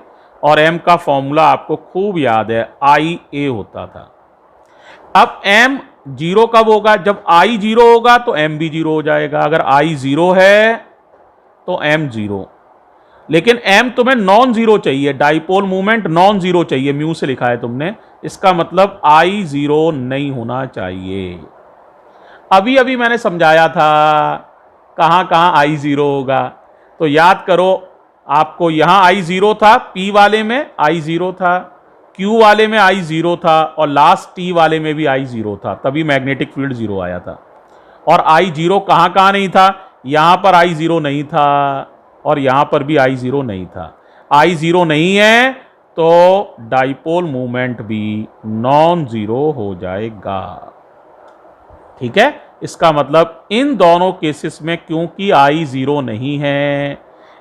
और m का फॉर्मूला आपको खूब याद है, IA होता था। अब m जीरो कब होगा? जब I जीरो होगा तो m भी जीरो हो जाएगा। अगर I जीरो है तो m जीरो, लेकिन m तुम्हें नॉन जीरो चाहिए, डाइपोल मूवमेंट नॉन जीरो चाहिए, म्यू से लिखा है तुमने, इसका मतलब I जीरो नहीं होना चाहिए। अभी अभी मैंने समझाया था कहाँ कहाँ I जीरो होगा, तो याद करो, आपको यहाँ I जीरो था, P वाले में I जीरो था, Q वाले में I जीरो था, और लास्ट T वाले में भी I जीरो था, तभी मैग्नेटिक फील्ड जीरो आया था। और I जीरो कहाँ कहाँ नहीं था? यहाँ पर I जीरो नहीं था और यहाँ पर भी I जीरो नहीं था। I जीरो नहीं है तो डाइपोल मूवमेंट भी नॉन जीरो हो जाएगा। ठीक है, इसका मतलब इन दोनों केसेस में क्योंकि I जीरो नहीं है,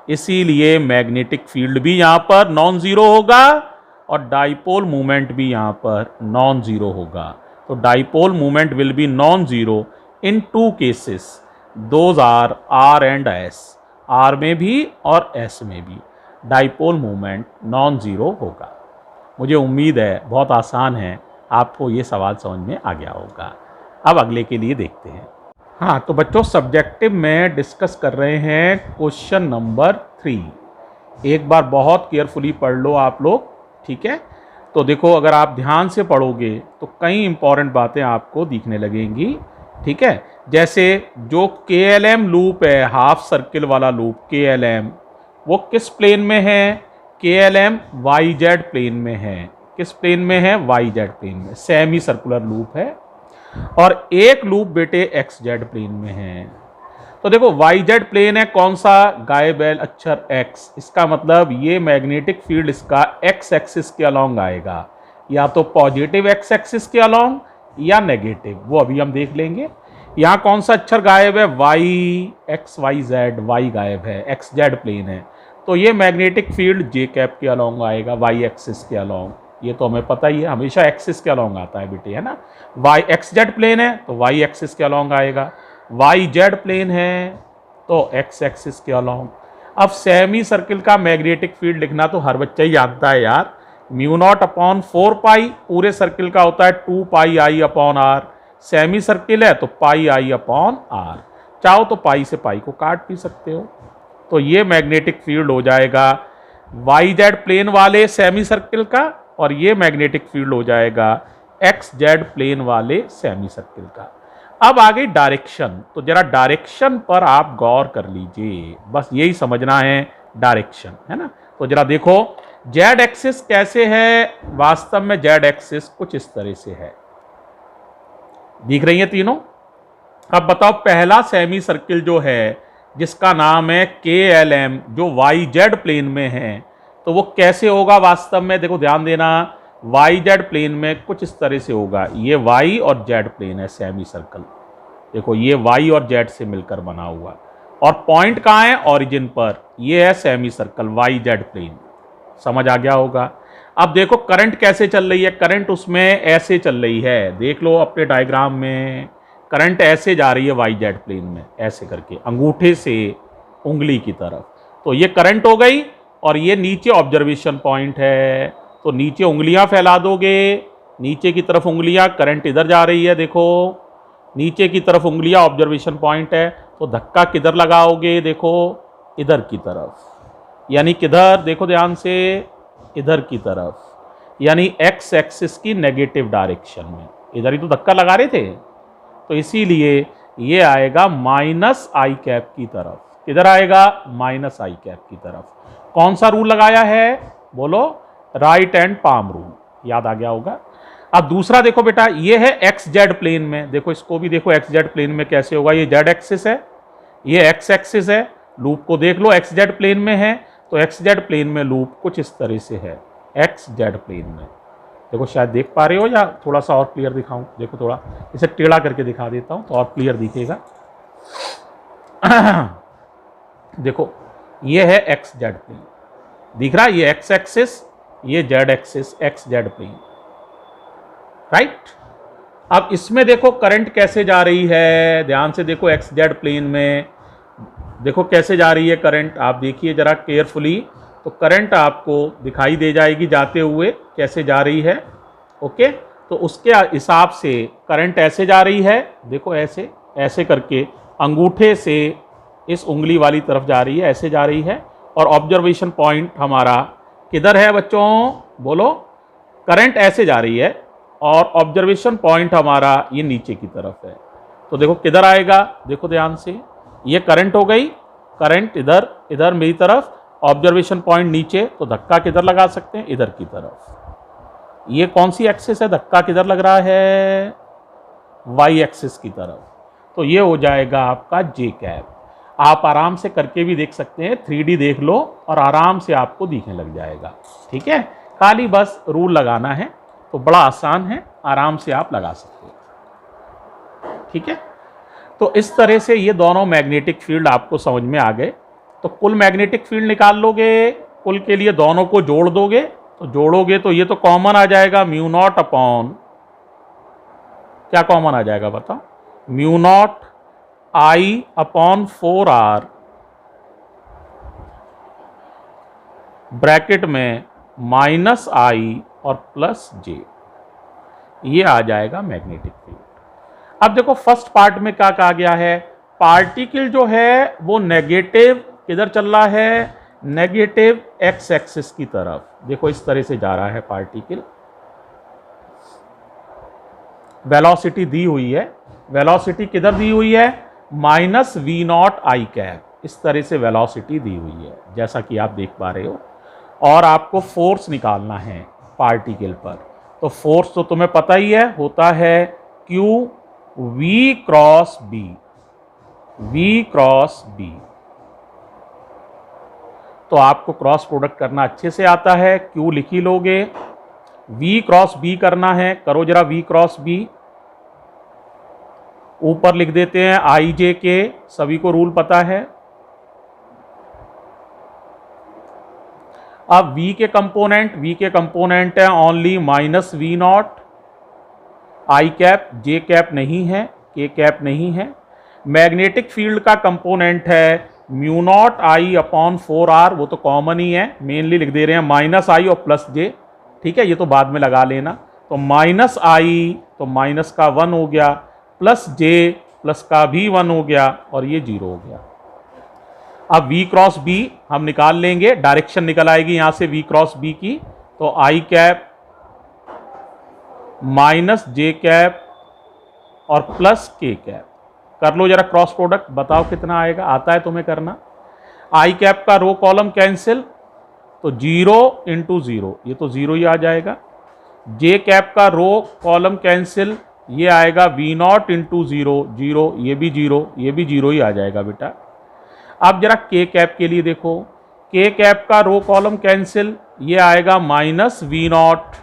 इसीलिए मैग्नेटिक फील्ड भी यहाँ पर नॉन जीरो होगा और डाइपोल मूवमेंट भी यहाँ पर नॉन जीरो होगा। तो dipole movement will be non zero in two cases, those R and S, R में भी और एस में भी डाइपोल मोमेंट नॉन ज़ीरो होगा। मुझे उम्मीद है बहुत आसान है, आपको ये सवाल समझ में आ गया होगा। अब अगले के लिए देखते हैं। हाँ, तो बच्चों सब्जेक्टिव में डिस्कस कर रहे हैं क्वेश्चन नंबर 3। एक बार बहुत केयरफुली पढ़ लो आप लोग, ठीक है। तो देखो, अगर आप ध्यान से पढ़ोगे तो कई इंपॉर्टेंट बातें आपको दिखने लगेंगी, ठीक है। जैसे जो KLM लूप है, हाफ सर्किल वाला लूप KLM, वो किस प्लेन में है? KLM YZ प्लेन में है। किस प्लेन में है? YZ प्लेन में। सेमी सर्कुलर लूप है। और एक लूप बेटे XZ प्लेन में है। तो देखो YZ प्लेन है, कौन सा? गायब है अक्षर X। इसका मतलब ये मैग्नेटिक फील्ड इसका X एक्सिस के अलोंग आएगा, या तो पॉजिटिव X एक्सिस के अलोंग या नेगेटिव, वो अभी हम देख लेंगे। यहाँ कौन सा अक्षर गायब है? Y, XYZ, Y गायब है, XZ प्लेन है। तो ये मैग्नेटिक फील्ड J कैप के अलोंग आएगा, Y एक्सिस के अलोंग। ये तो हमें पता ही है, हमेशा एक्सिस के अलोंग आता है बेटे, है ना। XZ प्लेन है तो Y एक्सिस के अलोंग आएगा, YZ प्लेन है तो X एक्सिस के अलोंग। अब सेमी सर्किल का मैग्नेटिक फील्ड लिखना तो हर बच्चा ही जानता है यार, म्यू नॉट अपॉन 4 पाई, पूरे सर्किल का होता है 2 पाई आई अपॉन आर। सेमी सर्किल है तो पाई आई अपॉन आर। चाहो तो पाई से पाई को काट भी सकते हो। तो ये मैग्नेटिक फील्ड हो जाएगा YZ प्लेन वाले सेमी सर्किल का, और ये मैग्नेटिक फील्ड हो जाएगा XZ प्लेन वाले सेमी सर्किल का। अब आ गई डायरेक्शन, तो जरा डायरेक्शन पर आप गौर कर लीजिए, बस यही समझना है डायरेक्शन, है ना। तो जरा देखो Z एक्सिस कैसे है? वास्तव में Z एक्सिस कुछ इस तरह से है, दिख रही है तीनों। अब बताओ पहला सेमी सर्किल जो है जिसका नाम है KLM, जो YZ प्लेन में है, तो वो कैसे होगा वास्तव में? देखो ध्यान देना, YZ प्लेन में कुछ इस तरह से होगा। ये Y और Z प्लेन है सेमी सर्कल, देखो ये Y और Z से मिलकर बना हुआ, और पॉइंट कहाँ है? ओरिजिन पर। ये है सेमी सर्कल YZ प्लेन, समझ आ गया होगा। अब देखो करंट कैसे चल रही है? करंट उसमें ऐसे चल रही है, देख लो अपने डायग्राम में, करंट ऐसे जा रही है YZ प्लेन में, ऐसे करके अंगूठे से उंगली की तरफ। तो ये करंट हो गई, और ये नीचे ऑब्जर्वेशन पॉइंट है, तो नीचे उंगलियां फैला दोगे, नीचे की तरफ उंगलियां, करंट इधर जा रही है, देखो नीचे की तरफ उंगलियां ऑब्जर्वेशन पॉइंट है, तो धक्का किधर लगाओगे? देखो इधर की तरफ, यानी किधर? देखो ध्यान से, इधर की तरफ, यानी X एक्सिस की नेगेटिव डायरेक्शन में। इधर ही तो धक्का लगा रहे थे, तो इसीलिए ये आएगा माइनस आई कैप की तरफ। किधर आएगा? माइनस आई कैप की तरफ। कौन सा रूल लगाया है? बोलो, राइट हैंड पाम रूल, याद आ गया होगा। अब दूसरा देखो बेटा, ये है XZ प्लेन में, देखो इसको भी देखो XZ प्लेन में कैसे होगा। ये Z एक्सिस है, ये X एक्सिस है, लूप को देख लो XZ प्लेन में है, तो XZ प्लेन में लूप कुछ इस तरह से है, XZ प्लेन में। देखो शायद देख पा रहे हो, या थोड़ा सा और क्लियर दिखाऊं? देखो थोड़ा इसे टेढ़ा करके दिखा देता हूं तो और क्लियर दिखेगा। देखो ये है XZ प्लेन, दिख रहा है? ये X एक्सिस, ये Z axis, XZ plane, right. अब इसमें देखो करंट कैसे जा रही है, ध्यान से देखो XZ प्लेन में देखो कैसे जा रही है करंट, आप देखिए जरा केयरफुली, तो करंट आपको दिखाई दे जाएगी जाते हुए कैसे जा रही है, ओके। तो उसके हिसाब से करंट ऐसे जा रही है, देखो ऐसे ऐसे करके अंगूठे से इस उंगली वाली तरफ जा रही है, ऐसे जा रही है, और ऑब्जर्वेशन पॉइंट हमारा किधर है बच्चों? बोलो, करंट ऐसे जा रही है और ऑब्जर्वेशन पॉइंट हमारा ये नीचे की तरफ है। तो देखो किधर आएगा? देखो ध्यान से, ये करंट हो गई, करंट इधर इधर मेरी तरफ, ऑब्जर्वेशन पॉइंट नीचे, तो धक्का किधर लगा सकते हैं? इधर की तरफ। ये कौन सी एक्सिस है? धक्का किधर लग रहा है? Y एक्सिस की तरफ। तो ये हो जाएगा आपका J कैप। आप आराम से करके भी देख सकते हैं, 3D देख लो और आराम से आपको दिखने लग जाएगा, ठीक है। खाली बस रूल लगाना है, तो बड़ा आसान है, आराम से आप लगा सकते हो, ठीक है। तो इस तरह से ये दोनों मैग्नेटिक फील्ड आपको समझ में आ गए। तो कुल मैग्नेटिक फील्ड निकाल लोगे, कुल के लिए दोनों को जोड़ दोगे, तो जोड़ोगे तो ये तो कॉमन आ जाएगा, म्यू नॉट अपॉन, क्या कॉमन आ जाएगा बताओ? Mu naught I upon 4r bracket में माइनस आई और प्लस जे, ये आ जाएगा मैग्नेटिक फील्ड। अब देखो फर्स्ट पार्ट में क्या कहा गया है, पार्टिकल जो है वो नेगेटिव किधर चल रहा है, नेगेटिव एक्स एक्सिस की तरफ। देखो इस तरह से जा रहा है पार्टिकल, वेलोसिटी दी हुई है, वेलोसिटी किधर दी हुई है, माइनस वी नॉट आई कैप, इस तरह से वेलोसिटी दी हुई है जैसा कि आप देख पा रहे हो। और आपको फोर्स निकालना है पार्टिकल पर, तो फोर्स तो तुम्हें पता ही है, होता है q v cross B, v cross B. तो आपको क्रॉस प्रोडक्ट करना अच्छे से आता है, क्यू लिख ही लोगे, वी क्रॉस बी करना है, करो जरा वी क्रॉस बी। ऊपर लिख देते हैं आई जे के, सभी को रूल पता है। अब v के कंपोनेंट है ओनली माइनस वी नॉट आई कैप, जे कैप नहीं है, के कैप नहीं है। मैग्नेटिक फील्ड का कंपोनेंट है mu naught I upon 4r, वो तो कॉमन ही है, मेनली लिख दे रहे हैं माइनस आई और प्लस जे, ठीक है, ये तो बाद में लगा लेना। तो माइनस आई तो माइनस का 1 हो गया, प्लस जे प्लस का भी 1 हो गया, और ये 0 हो गया। अब v क्रॉस b हम निकाल लेंगे, डायरेक्शन निकल आएगी यहां से v क्रॉस b की, तो i cap minus J cap और प्लस k कैप। कर लो जरा क्रॉस प्रोडक्ट, बताओ कितना आएगा, आता है तुम्हें करना। i कैप का रो कॉलम कैंसिल, तो 0 इंटू 0, ये तो 0 ही आ जाएगा। j कैप का रो कॉलम कैंसिल, ये आएगा v नॉट इंटू 0, 0, ये भी 0, ये भी 0 ही आ जाएगा बेटा। अब जरा के कैप के लिए देखो, के कैप का रो कॉलम कैंसिल, ये आएगा माइनस वी नॉट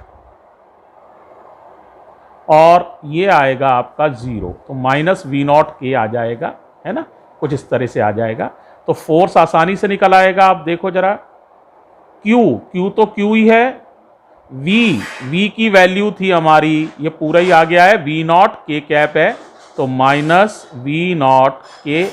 और ये आएगा आपका 0, तो माइनस वी नॉट के आ जाएगा, है ना, कुछ इस तरह से आ जाएगा। तो फोर्स आसानी से निकल आएगा। आप देखो जरा, क्यू तो क्यू ही है, वी की वैल्यू थी हमारी, ये पूरा ही आ गया है, वी नॉट के कैप है, तो माइनस वी नॉट के।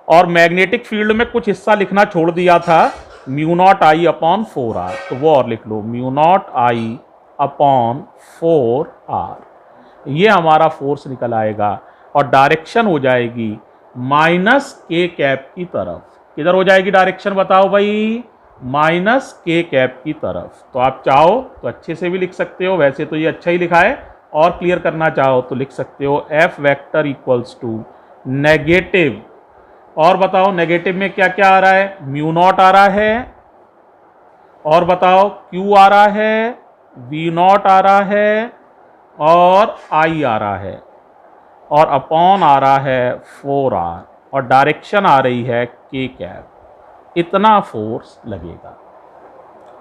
और मैग्नेटिक फील्ड में कुछ हिस्सा लिखना छोड़ दिया था, mu naught I upon 4r, तो वो और लिख लो, mu naught I upon 4r। ये हमारा फोर्स निकल आएगा और डायरेक्शन हो जाएगी माइनस के कैप की तरफ। किधर हो जाएगी डायरेक्शन बताओ भाई, माइनस के कैप की तरफ। तो आप चाहो तो अच्छे से भी लिख सकते हो, वैसे तो ये अच्छा ही लिखा है, और क्लियर करना चाहो तो लिख सकते हो F vector equals to negative, और बताओ नेगेटिव में क्या क्या आ रहा है, म्यू नॉट आ रहा है, और बताओ क्यू आ रहा है, वी नॉट आ रहा है, और आई आ रहा है, और अपॉन आ रहा है 4r, और डायरेक्शन आ रही है के कैप। इतना फोर्स लगेगा।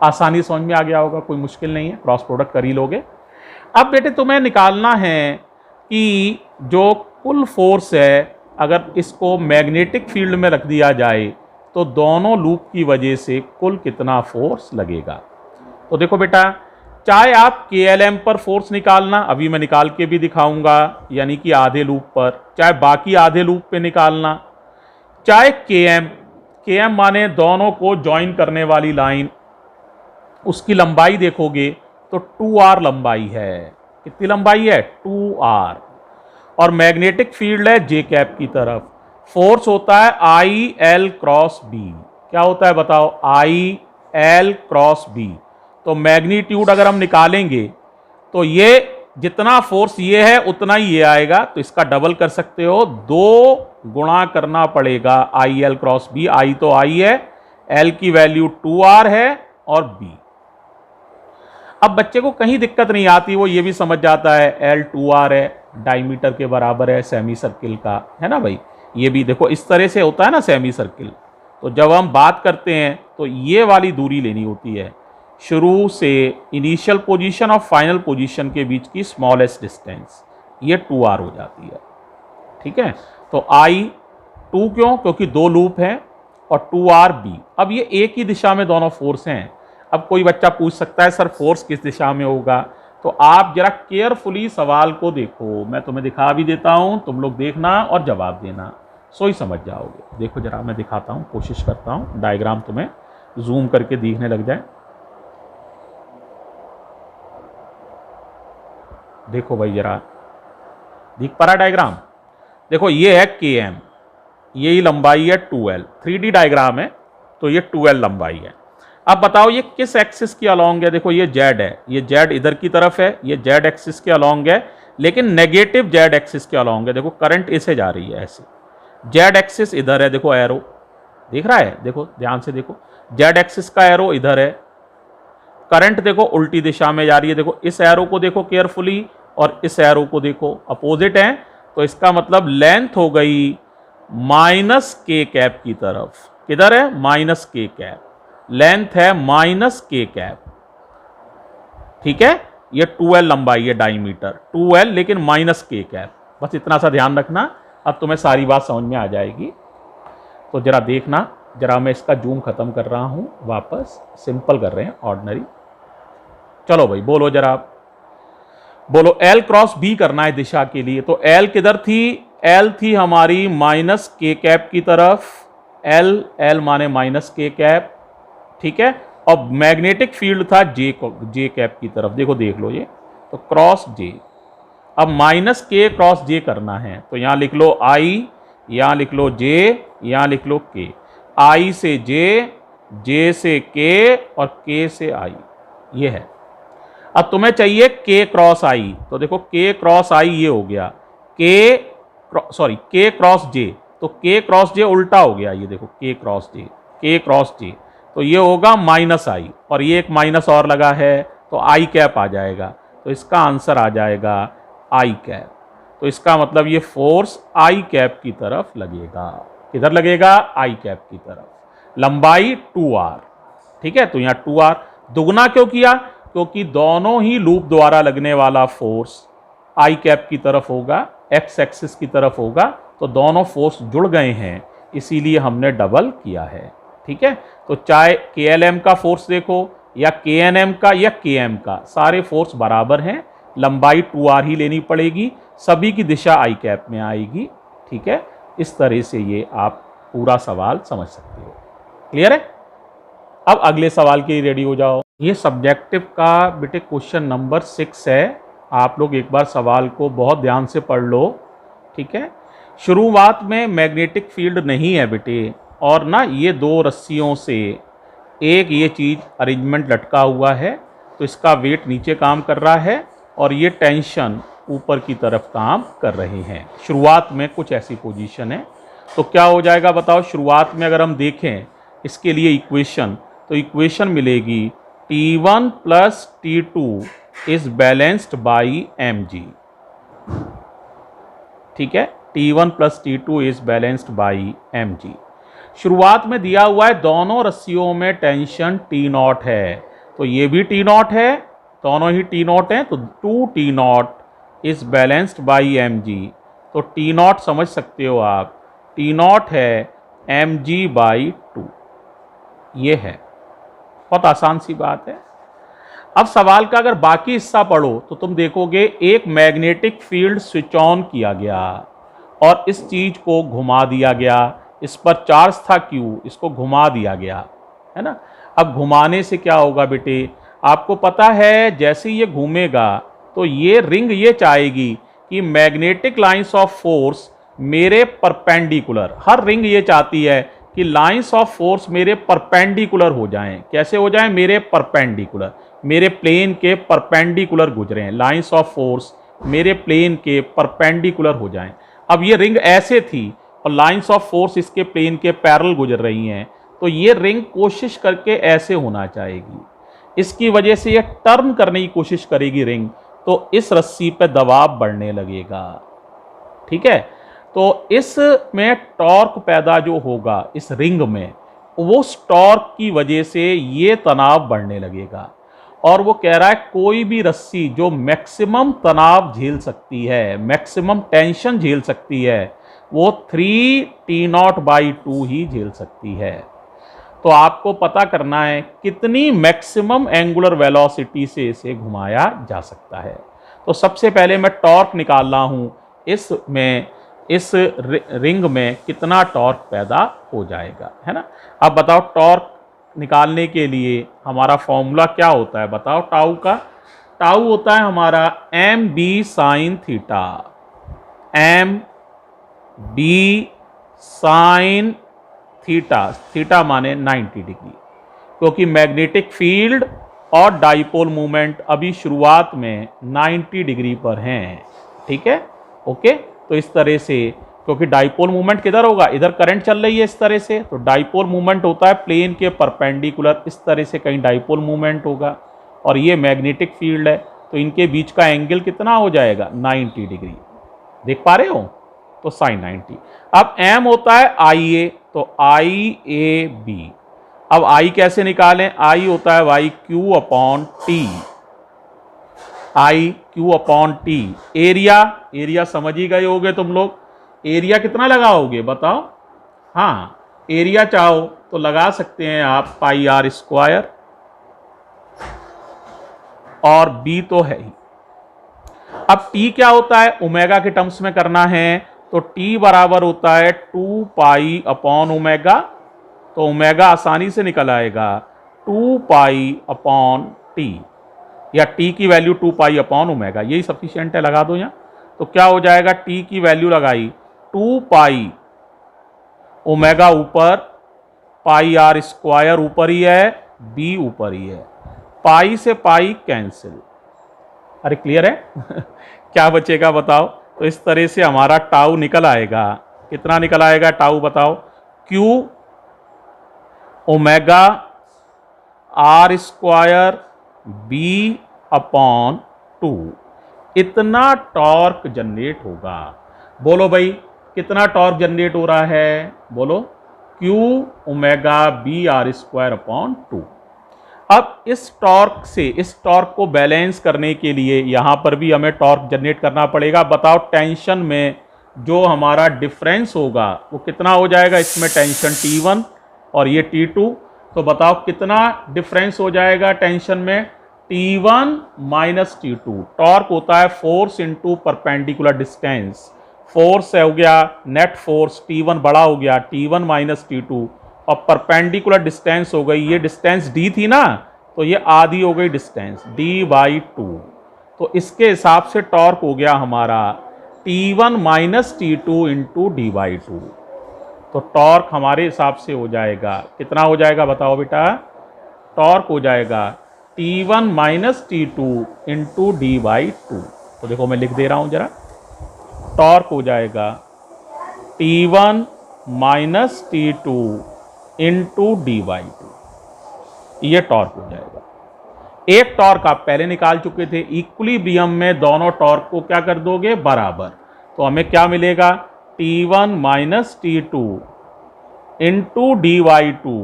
आसानी समझ में आ गया होगा, कोई मुश्किल नहीं है, क्रॉस प्रोडक्ट कर ही लोगे। अब बेटे तुम्हें निकालना है कि जो कुल फोर्स है, अगर इसको मैग्नेटिक फील्ड में रख दिया जाए तो दोनों लूप की वजह से कुल कितना फोर्स लगेगा। तो देखो बेटा, चाहे आप KLM पर फोर्स निकालना, अभी मैं निकाल के भी दिखाऊंगा, यानी कि आधे लूप पर, चाहे बाकी आधे लूप पे निकालना, चाहे KM माने दोनों को ज्वाइन करने वाली लाइन, उसकी लंबाई देखोगे तो 2r लंबाई है। कितनी लंबाई है, 2r। और मैग्नेटिक फील्ड है जे कैप की तरफ। फोर्स होता है IL क्रॉस बी। क्या होता है बताओ, IL क्रॉस बी। तो मैग्नीट्यूड अगर हम निकालेंगे तो ये जितना फोर्स ये है उतना ही ये आएगा, तो इसका डबल कर सकते हो, 2 गुणा करना पड़ेगा IL क्रॉस बी। I तो I है, L की वैल्यू 2r है और B। अब बच्चे को कहीं दिक्कत नहीं आती, वो ये भी समझ जाता है L 2r है, डायमीटर के बराबर है सेमी सर्किल का, है ना भाई। ये भी देखो इस तरह से होता है ना सेमी सर्किल। तो जब हम बात करते हैं तो ये वाली दूरी लेनी होती है, शुरू से इनिशियल पोजीशन और फाइनल पोजीशन के बीच की स्मॉलेस्ट डिस्टेंस, ये 2r हो जाती है, ठीक है। तो I 2 क्यों, क्योंकि 2 लूप हैं, और 2rb। अब ये एक ही दिशा में दोनों फोर्स हैं। अब कोई बच्चा पूछ सकता है सर फोर्स किस दिशा में होगा, तो आप जरा केयरफुली सवाल को देखो, मैं तुम्हें दिखा भी देता हूं, तुम लोग देखना और जवाब देना, सो ही समझ जाओगे। देखो जरा मैं दिखाता हूं, कोशिश करता हूं डायग्राम तुम्हें जूम करके दिखने लग जाए। देखो भाई जरा दिख पा रहा डायग्राम? देखो ये है KM, यही लंबाई है 2L, 3D डायग्राम है तो ये 2L लंबाई है। अब बताओ ये किस एक्सिस के अलोंग है? देखो ये Z है, ये Z इधर की तरफ है, ये Z एक्सिस के अलोंग है, लेकिन नेगेटिव Z एक्सिस के अलोंग है। देखो करंट इसे जा रही है ऐसे, Z एक्सिस इधर है, देखो एरो दिख रहा है, देखो ध्यान से देखो, Z एक्सिस का एरो इधर है, करंट देखो उल्टी दिशा में जा रही है। देखो इस एरो को देखो केयरफुली और इस एरो को देखो, अपोजिट है, तो इसका मतलब लेंथ हो गई -K कैप की तरफ। किधर है? -K कैप, लेंथ है -K कैप, ठीक है। ये 2L लंबाई है, डायमीटर 2L, लेकिन -K कैप, बस इतना सा ध्यान रखना, अब तुम्हें सारी बात समझ में आ जाएगी। तो जरा देखना, जरा मैं इसका जूम खत्म कर रहा हूं, वापस सिंपल कर रहे हैं, ऑर्डिनरी। चलो भाई बोलो जरा, बोलो L क्रॉस B करना है दिशा के लिए, तो L किधर थी? L थी हमारी -K कैप की तरफ, L माने -K कैप, ठीक है। और मैग्नेटिक फील्ड था J कैप की तरफ, देखो देख लो ये, तो क्रॉस J। अब -K क्रॉस J करना है, तो यहां लिख लो I, यहां लिख लो J, यहां लिख लो K, I से J से K और K से I, ये है। अब तुम्हें चाहिए K क्रॉस I, तो देखो K क्रॉस I ये हो गया, K क्रॉस J, तो K क्रॉस J उल्टा हो गया, ये देखो K क्रॉस J, तो ये होगा -I, और ये एक माइनस और लगा है, तो I कैप आ जाएगा, तो इसका आंसर आ जाएगा I कैप। तो इसका मतलब ये फोर्स I कैप की तरफ लगेगा। किधर लगेगा? I कैप की तरफ। लंबाई 2R, ठीक है। तो यहाँ 2R दुगना क्यों किया? क्योंकि दोनों ही लूप द्वारा लगने वाला फोर्स I कैप की तरफ होगा, X एक्सिस की तरफ होगा, तो दोनों फोर्स जुड़ गए हैं, इसीलिए हमने डबल किया है, ठीक है। तो चाहे KLM का फोर्स देखो या KNM का या KM का, सारे फोर्स बराबर हैं, लंबाई 2R ही लेनी पड़ेगी, सभी की दिशा I कैप में आएगी, ठीक है। इस तरह से ये आप पूरा सवाल समझ सकते हो। क्लियर है? अब अगले सवाल के लिए रेडी हो जाओ। ये सब्जेक्टिव का बेटे क्वेश्चन नंबर 6 है, आप लोग एक बार सवाल को बहुत ध्यान से पढ़ लो, ठीक है। शुरुआत में मैग्नेटिक फील्ड नहीं है बेटे, और ना ये दो रस्सियों से एक ये चीज़ अरेंजमेंट लटका हुआ है, तो इसका वेट नीचे काम कर रहा है और ये टेंशन ऊपर की तरफ काम कर रहे हैं। शुरुआत में कुछ ऐसी पोजीशन है, तो क्या हो जाएगा बताओ? शुरुआत में अगर हम देखें इसके लिए इक्वेशन, तो इक्वेशन मिलेगी T1 + T2 is balanced by mg, ठीक है। T1 + T2 is balanced by mg। शुरुआत में दिया हुआ है दोनों रस्सियों में टेंशन T0 है, तो ये भी T0 है, दोनों ही T0 हैं, तो 2T0 is balanced by mg। तो T0 समझ सकते हो आप, T0 है mg/2, ये है, बहुत आसान सी बात है। अब सवाल का अगर बाकी हिस्सा पढ़ो तो तुम देखोगे एक मैग्नेटिक फील्ड स्विच ऑन किया गया और इस चीज को घुमा दिया गया, इस पर चार्ज था Q, इसको घुमा दिया गया, है ना। अब घुमाने से क्या होगा बेटे? आपको पता है जैसे ये घूमेगा तो ये रिंग ये चाहेगी कि मैग्नेटिक लाइंस ऑफ फोर्स मेरे परपेंडिकुलर, हर रिंग ये चाहती है कि लाइंस ऑफ फोर्स मेरे परपेंडिकुलर हो जाएं। कैसे हो जाएं? मेरे परपेंडिकुलर, मेरे प्लेन के परपेंडिकुलर गुजरे हैं, लाइंस ऑफ फोर्स मेरे प्लेन के परपेंडिकुलर हो जाएं। अब ये रिंग ऐसे थी और लाइंस ऑफ फोर्स इसके प्लेन के पैरेलल गुजर रही हैं, तो ये रिंग कोशिश करके ऐसे होना चाहेगी, इसकी वजह से ये टर्न करने की कोशिश करेगी रिंग, तो इस रस्सी पे दबाव बढ़ने लगेगा, ठीक है। तो इसमें टॉर्क पैदा जो होगा इस रिंग में, वो टॉर्क की वजह से ये तनाव बढ़ने लगेगा। और वो कह रहा है कोई भी रस्सी जो मैक्सिमम तनाव झेल सकती है, मैक्सिमम टेंशन झेल सकती है, वो 3T0/2 ही झेल सकती है। तो आपको पता करना है कितनी मैक्सिमम एंगुलर वेलोसिटी से इसे घुमाया जा सकता है। तो सबसे पहले मैं टॉर्क निकाल रहा हूं, इस रिंग में कितना टॉर्क पैदा हो जाएगा, है ना। अब बताओ टॉर्क निकालने के लिए हमारा फॉर्मूला क्या होता है, बताओ टाउ का। टाउ होता है हमारा M B sine theta, M B sine theta, theta माने 90 डिग्री, क्योंकि मैग्नेटिक फील्ड और डाइपोल मूवमेंट अभी शुरुआत में 90 डिग्री पर हैं, ठीक है, ओके। तो इस तरह से, क्योंकि डाइपोल मूवमेंट किधर होगा, इधर करंट चल रही है इस तरह से, तो डाइपोल मूवमेंट होता है प्लेन के परपेंडिकुलर, इस तरह से कहीं डाइपोल मूवमेंट होगा, और ये मैग्नेटिक फील्ड है, तो इनके बीच का एंगल कितना हो जाएगा, 90 डिग्री। देख पा रहे हो, तो साइन 90। अब एम होता है आई ए, तो आई ए बी। अब आई कैसे निकालें, आई होता है Y Q upon T, I Q upon T. Area, area समझ ही गए होगे तुम लोग, एरिया कितना लगाओगे बताओ। हाँ, एरिया चाहो तो लगा सकते हैं आप पाई आर स्क्वायर, और बी तो है ही। अब टी क्या होता है, ओमेगा के टर्म्स में करना है, तो टी बराबर होता है 2 पाई अपॉन ओमेगा, तो ओमेगा आसानी से निकल आएगा 2 पाई अपॉन टी, या टी की वैल्यू 2 पाई अपॉन ओमेगा, यही सफिशिएंट है, लगा दो यहाँ। तो क्या हो जाएगा, टी की वैल्यू लगाई 2 पाई, ओमेगा ऊपर, पाई आर स्क्वायर ऊपर ही है, बी ऊपर ही है, पाई से पाई कैंसिल। अरे क्लियर है क्या बचेगा बताओ। तो इस तरह से हमारा टाउ निकल आएगा, कितना निकल आएगा टाउ बताओ, Q omega R square B upon 2, इतना टॉर्क जनरेट होगा। बोलो भाई कितना टॉर्क जनरेट हो रहा है, बोलो, Q omega B R square upon 2। अब इस टॉर्क से, इस टॉर्क को बैलेंस करने के लिए यहां पर भी हमें टॉर्क जनरेट करना पड़ेगा। बताओ टेंशन में जो हमारा डिफरेंस होगा वो कितना हो जाएगा, इसमें टेंशन T1 और ये T2, तो बताओ कितना डिफरेंस हो जाएगा टेंशन में, T1 माइनस T2। टॉर्क होता है force into perpendicular distance, force हो गया नेट फोर्स, T1 बड़ा हो गया, T1 माइनस T2, और परपेंडिकुलर डिस्टेंस हो गई, ये डिस्टेंस d थी ना, तो ये आधी हो गई डिस्टेंस d/2। तो इसके हिसाब से टॉर्क हो गया हमारा T1 minus T2 into d/2। तो टॉर्क हमारे हिसाब से हो जाएगा, कितना हो जाएगा बताओ बेटा, टॉर्क हो जाएगा T1 minus T2 into d/2। तो देखो मैं लिख दे रहा हूं जरा, टॉर्क हो जाएगा T1 minus T2 into d/2, ये टॉर्क हो जाएगा। एक टॉर्क आप पहले निकाल चुके थे, इक्विलिब्रियम में दोनों टॉर्क को क्या कर दोगे, बराबर, तो हमें क्या मिलेगा, T1 minus T2 into d/2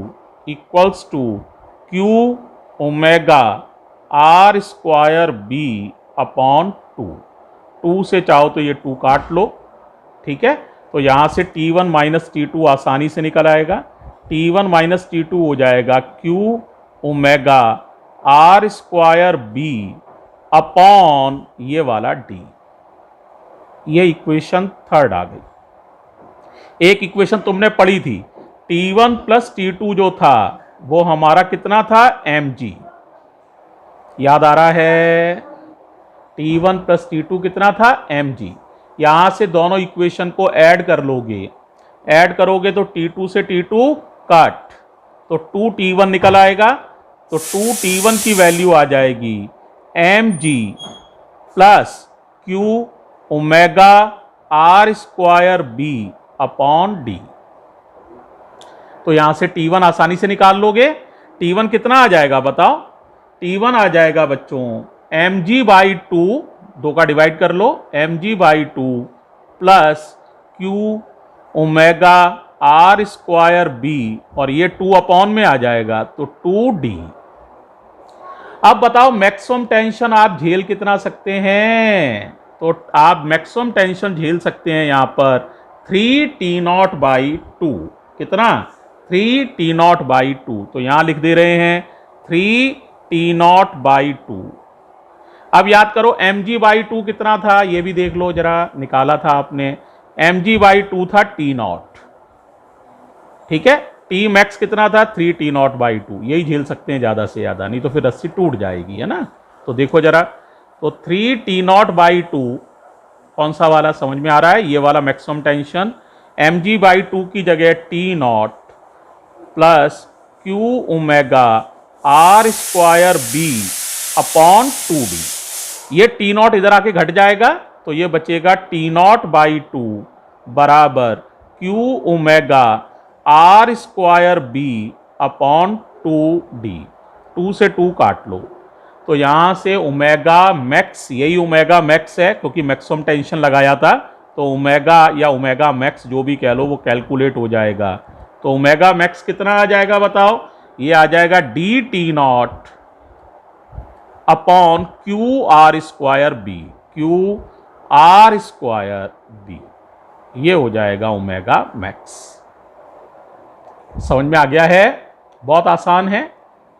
equals to Q omega R square B upon 2। 2 से चाहो तो ये 2 काट लो, ठीक है। तो यहां से T1 माइनस T2 आसानी से निकल आएगा, T1 माइनस T2 हो जाएगा Q omega R square B upon ये वाला डी। ये इक्वेशन थर्ड आ गई। एक इक्वेशन तुमने पढ़ी थी, T1 प्लस T2 जो था वो हमारा कितना था, mg, याद आ रहा है, T1 प्लस T2 कितना था, mg। यहां से दोनों इक्वेशन को ऐड कर लोगे, ऐड करोगे तो T2 से T2 कट, तो 2T1 निकल आएगा, तो 2T1 की वैल्यू आ जाएगी mg plus Q omega R square B upon D. तो यहां से T1 आसानी से निकाल लोगे, T1 कितना आ जाएगा बताओ, T1 आ जाएगा बच्चों mg/2, 2 का डिवाइड कर लो, mg/2 plus Q omega R square B, और ये 2 अपॉन में आ जाएगा, तो 2d। अब बताओ मैक्सिमम टेंशन आप झेल कितना सकते हैं, तो आप मैक्सिमम टेंशन झेल सकते हैं यहां पर 3T0/2, कितना, 3T0/2, तो यहां लिख दे रहे हैं 3T0/2। अब याद करो mg/2 कितना था, ये भी देख लो जरा, निकाला था आपने, mg/2 था T0, ठीक है। टी मैक्स कितना था, 3T0/2, यही झेल सकते हैं ज्यादा से ज्यादा, नहीं तो फिर रस्सी टूट जाएगी, है ना। तो देखो जरा, तो 3T0/2 कौन सा वाला समझ में आ रहा है, ये वाला मैक्सिमम टेंशन, mg/2 की जगह T0 plus Q omega R²B/2D। ये T0 इधर आके घट जाएगा, तो ये बचेगा T0/2 बराबर Q ओमेगा R²B/2D। 2 से 2 काट लो, तो यहां से ओमेगा मैक्स, यही ओमेगा मैक्स है क्योंकि मैक्सिमम टेंशन लगाया था, तो ओमेगा या ओमेगा मैक्स जो भी कह लो वो कैलकुलेट हो जाएगा। तो ओमेगा मैक्स कितना आ जाएगा बताओ, ये आ जाएगा DT0/QR²B, QR²B, ये हो जाएगा ओमेगा मैक्स। समझ में आ गया है, बहुत आसान है,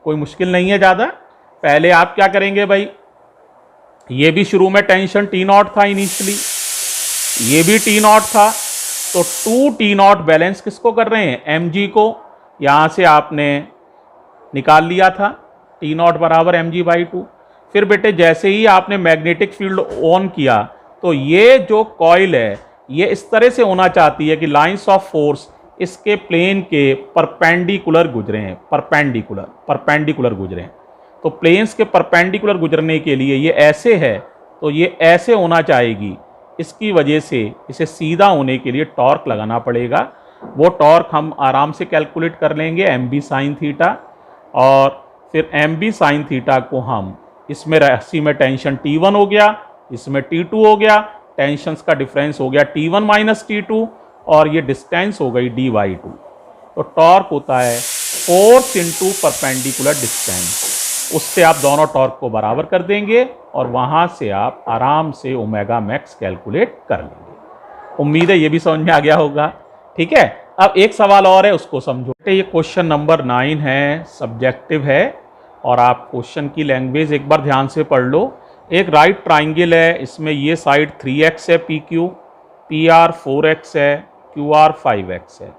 कोई मुश्किल नहीं है ज़्यादा। पहले आप क्या करेंगे भाई, ये भी शुरू में टेंशन T0 था इनिशियली, ये भी T0 था, तो 2T0 बैलेंस किसको कर रहे हैं, mg को, यहां से आपने निकाल लिया था T0 बराबर mg/2। फिर बेटे जैसे ही आपने मैग्नेटिक फील्ड ऑन किया, तो ये जो कॉइल है ये इस तरह से होना चाहती है कि लाइंस ऑफ फोर्स इसके प्लेन के परपेंडिकुलर गुजरे हैं, परपेंडिकुलर गुजरे हैं। तो प्लेन्स के परपेंडिकुलर गुजरने के लिए ये ऐसे है, तो ये ऐसे होना चाहेगी, इसकी वजह से इसे सीधा होने के लिए टॉर्क लगाना पड़ेगा। वो टॉर्क हम आराम से कैलकुलेट कर लेंगे, mb sin थीटा, और फिर mb sin थीटा को हम इसमें राशि में टेंशन T1 हो गया, इसमें T2 हो गया, टेंशंस का डिफरेंस हो गया T1 माइनस T2, और ये डिस्टेंस हो गई d/2। तो टॉर्क होता है फोर्स इंटू परपेंडिकुलर डिस्टेंस, उससे आप दोनों टॉर्क को बराबर कर देंगे और वहां से आप आराम से ओमेगा मैक्स कैलकुलेट कर लेंगे। उम्मीद है ये भी समझ में आ गया होगा, ठीक है। अब एक सवाल और है, उसको समझो। ये क्वेश्चन नंबर 9 है, सब्जेक्टिव है, और आप क्वेश्चन की लैंग्वेज एक बार ध्यान से पढ़ लो। एक राइट ट्राइंगल है, इसमें ये साइड 3x है PQ, PR 4x है, QR 5x है।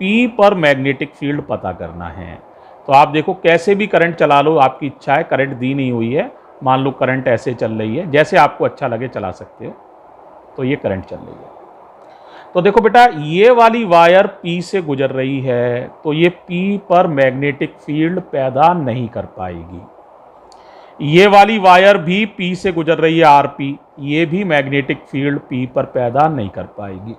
P पर मैग्नेटिक फील्ड पता करना है। तो आप देखो कैसे भी करंट चला लो, आपकी इच्छा है, करंट दी नहीं हुई है, मान लो करंट ऐसे चल रही है, जैसे आपको अच्छा लगे चला सकते हो। तो ये करंट चल रही है, तो देखो बेटा ये वाली वायर P से गुजर रही है, तो ये P पर मैग्नेटिक फील्ड पैदा नहीं कर पाएगी। ये वाली वायर भी P से गुजर रही है RP, ये भी मैग्नेटिक फील्ड P पर पैदा नहीं कर पाएगी।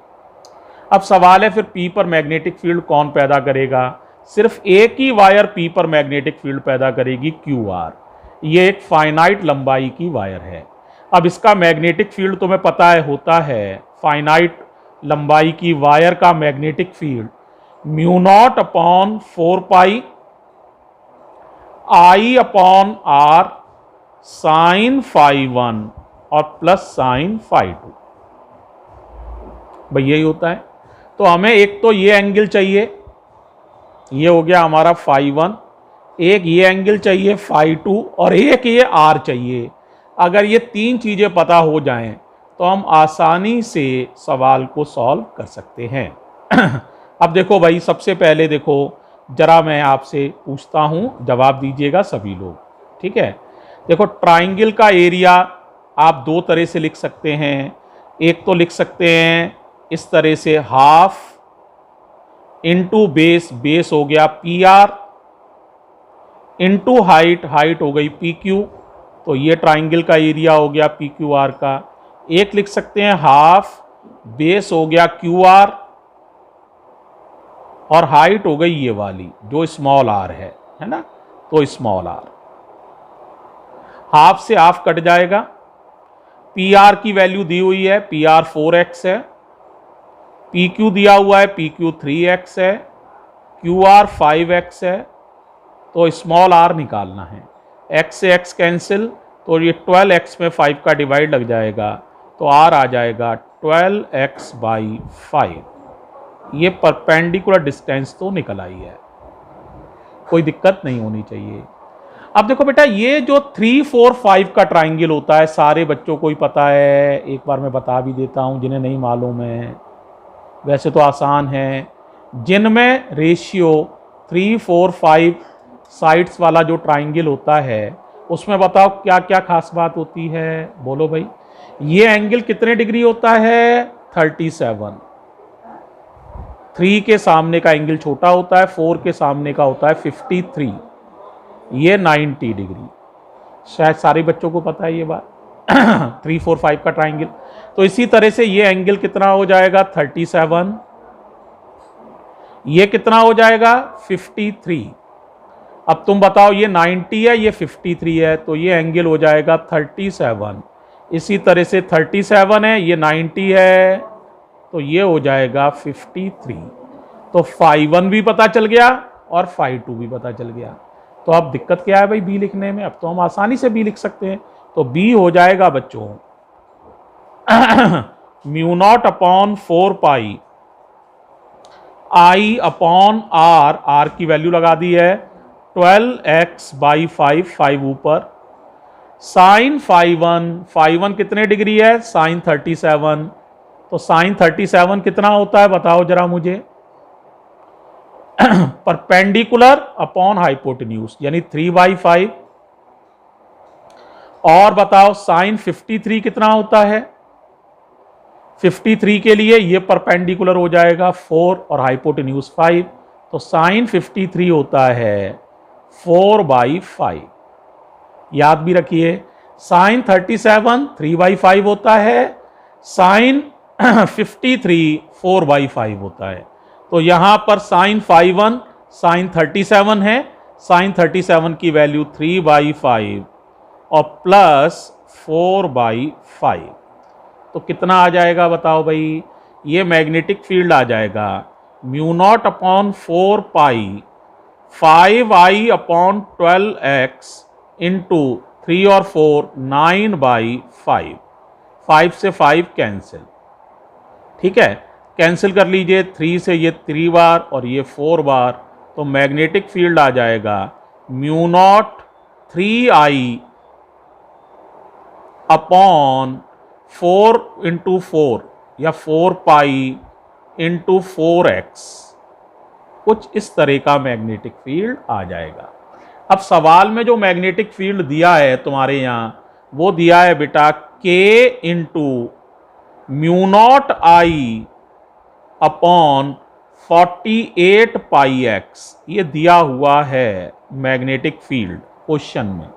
अब सवाल है फिर P पर मैग्नेटिक फील्ड कौन पैदा करेगा, सिर्फ एक ही वायर P पर मैग्नेटिक फील्ड पैदा करेगी, QR। ये एक फाइनाइट लंबाई की वायर है। अब इसका मैग्नेटिक फील्ड तुम्हें पता है होता है, फाइनाइट लंबाई की वायर का मैग्नेटिक फील्ड μ0/4π I/R sin φ1 और प्लस sin φ2, भाई यही होता है। तो हमें एक तो ये एंगल चाहिए, ये हो गया हमारा φ1, एक ये एंगल चाहिए φ2, और एक ये R चाहिए। अगर ये तीन चीजें पता हो जाएं तो हम आसानी से सवाल को सॉल्व कर सकते हैं। अब देखो भाई, सबसे पहले देखो जरा मैं आपसे पूछता हूं, जवाब दीजिएगा सभी लोग, ठीक है। देखो ट्राइंगल का एरिया आप दो तरह से लिख सकते हैं। एक तो लिख सकते हैं इस तरह से, हाफ इंटू बेस, बेस हो गया PR, इंटू हाइट, हाइट हो गई PQ, तो ये ट्राइंगल का एरिया हो गया PQR का। एक लिख सकते हैं हाफ बेस हो गया QR, और हाइट हो गई ये वाली जो स्मॉल r है ना, तो स्मॉल r, हाफ से हाफ कट जाएगा। PR की वैल्यू दी हुई है, PR 4x है, PQ दिया हुआ है, PQ 3x है, QR 5x है, तो स्मॉल r निकालना है। x से x कैंसिल, तो ये 12x में 5 का डिवाइड लग जाएगा, तो r आ जाएगा 12x/5। ये परपेंडिकुलर डिस्टेंस तो निकल आई है, कोई दिक्कत नहीं होनी चाहिए। अब देखो बेटा, ये जो 3, 4, 5 का ट्राइंगल होता है, सारे बच्चों को ही पता है, एक बार मैं बता भी देता हूं जिन्हें नहीं मालूम है, वैसे तो आसान है। जिनमें रेशियो 3, 4, 5 साइड्स वाला जो ट्राइंगल होता है, उसमें बताओ क्या क्या खास बात होती है, बोलो भाई। ये एंगल कितने डिग्री होता है? 37। 3 के सामने का एंगल छोटा होता है, 4 के सामने का होता है 53, ये 90 डिग्री। शायद सारे बच्चों को पता है ये बात। 3, 4, 5 का ट्राइंगल। तो इसी तरह से ये एंगल कितना हो जाएगा? 37। ये कितना हो जाएगा? 53। अब तुम बताओ, ये 90 है, ये 53 है, तो ये एंगल हो जाएगा 37। इसी तरह से 37 है, ये 90 है, तो ये हो जाएगा 53। तो φ1 भी पता चल गया और φ2 भी पता चल गया। तो अब दिक्कत क्या है भाई बी लिखने में? अब तो हम आसानी से बी लिख सकते हैं। तो बी हो जाएगा बच्चों μ0/4π I अपॉन आर, आर की वैल्यू लगा दी है 12x/5, 5 ऊपर, साइन φ1 कितने डिग्री है? साइन 37। तो साइन 37 कितना होता है बताओ जरा मुझे? परपेंडिकुलर अपॉन हाइपोटेन्यूज, यानी 3/5। और बताओ साइन 53 कितना होता है? 53 के लिए ये परपेंडिकुलर हो जाएगा 4 और हाइपोटेन्यूज 5, तो साइन 53 होता है 4/5। याद भी रखिए, साइन 37 3/5 होता है, साइन 53 4/5 होता है। तो यहां पर साइन φ1 साइन 37 है, साइन 37 की वैल्यू 3/5 और प्लस 4/5, तो कितना आ जाएगा बताओ भाई? ये मैग्नेटिक फील्ड आ जाएगा μ0/4π 5I/12x इंटू 3 और 4 9/5। 5 से 5 कैंसिल, ठीक है, कैंसिल कर लीजिए। 3 से ये 3 बार और ये 4 बार, तो मैग्नेटिक फील्ड आ जाएगा μ0 3I अपॉन 4 इंटू 4 या 4π इंटू 4x, कुछ इस तरह का मैग्नेटिक फील्ड आ जाएगा। अब सवाल में जो मैग्नेटिक फील्ड दिया है तुम्हारे यहाँ, वो दिया है बेटा k into μ0I upon 48πx, ये दिया हुआ है मैग्नेटिक फील्ड क्वेश्चन में।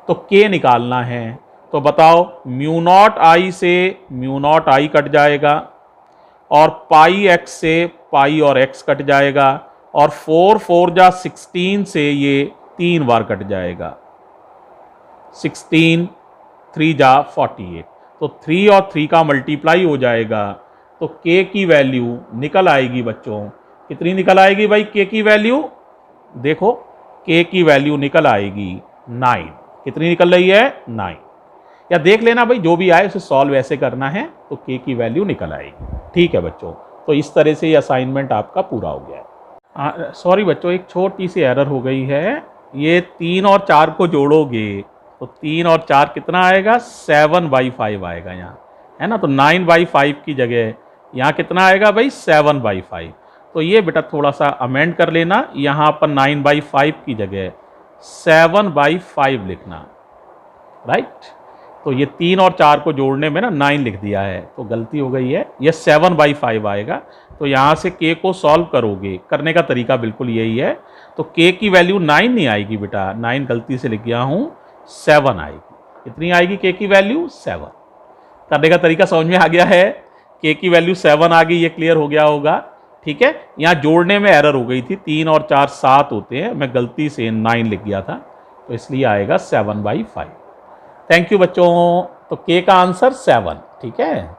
तो k निकालना है, तो बताओ μ0I से μ0I कट जाएगा और πx से पाई और x कट जाएगा, और 4 4 जा 16 से ये 3 बार कट जाएगा, 16 3 जा 48, तो 3 और 3 का मल्टीप्लाई हो जाएगा, तो k की वैल्यू निकल आएगी बच्चों। कितनी निकल आएगी भाई k की वैल्यू? देखो k की वैल्यू निकल आएगी 9। कितनी निकल रही है? 9। या देख लेना भाई, जो भी आए उसे सॉल्व ऐसे करना है, तो k की वैल्यू निकल आएगी। ठीक है बच्चों, तो इस तरह से ये असाइनमेंट आपका पूरा हो गया है। सॉरी बच्चों, एक छोटी सी एरर हो गई है। ये 3 और 4 को जोड़ोगे तो 3 और 4 कितना आएगा? 7/5 आएगा यहाँ, है ना। तो 9/5 की जगह यहाँ कितना आएगा भाई? 7/5। तो ये बेटा थोड़ा सा अमेंड कर लेना, यहाँ पर 9/5 की जगह 7/5 लिखना, राइट। तो ये 3 और 4 को जोड़ने में ना 9 लिख दिया है, तो गलती हो गई है, ये 7/5 आएगा। तो यहाँ से k को सॉल्व करोगे, करने का तरीका बिल्कुल यही है। तो k की वैल्यू 9 नहीं आएगी बेटा, 9 गलती से लिख गया हूँ, 7 आएगी। कितनी आएगी k की वैल्यू? 7। करने का तरीका समझ में आ गया है, k की वैल्यू 7 आ गई, ये क्लियर हो गया होगा। ठीक है, यहाँ जोड़ने में एरर हो गई थी, 3 और 4 7 होते हैं, मैं गलती से 9 लिख गया था, तो इसलिए आएगा 7/5। थैंक यू बच्चों। तो k का आंसर 7, ठीक है।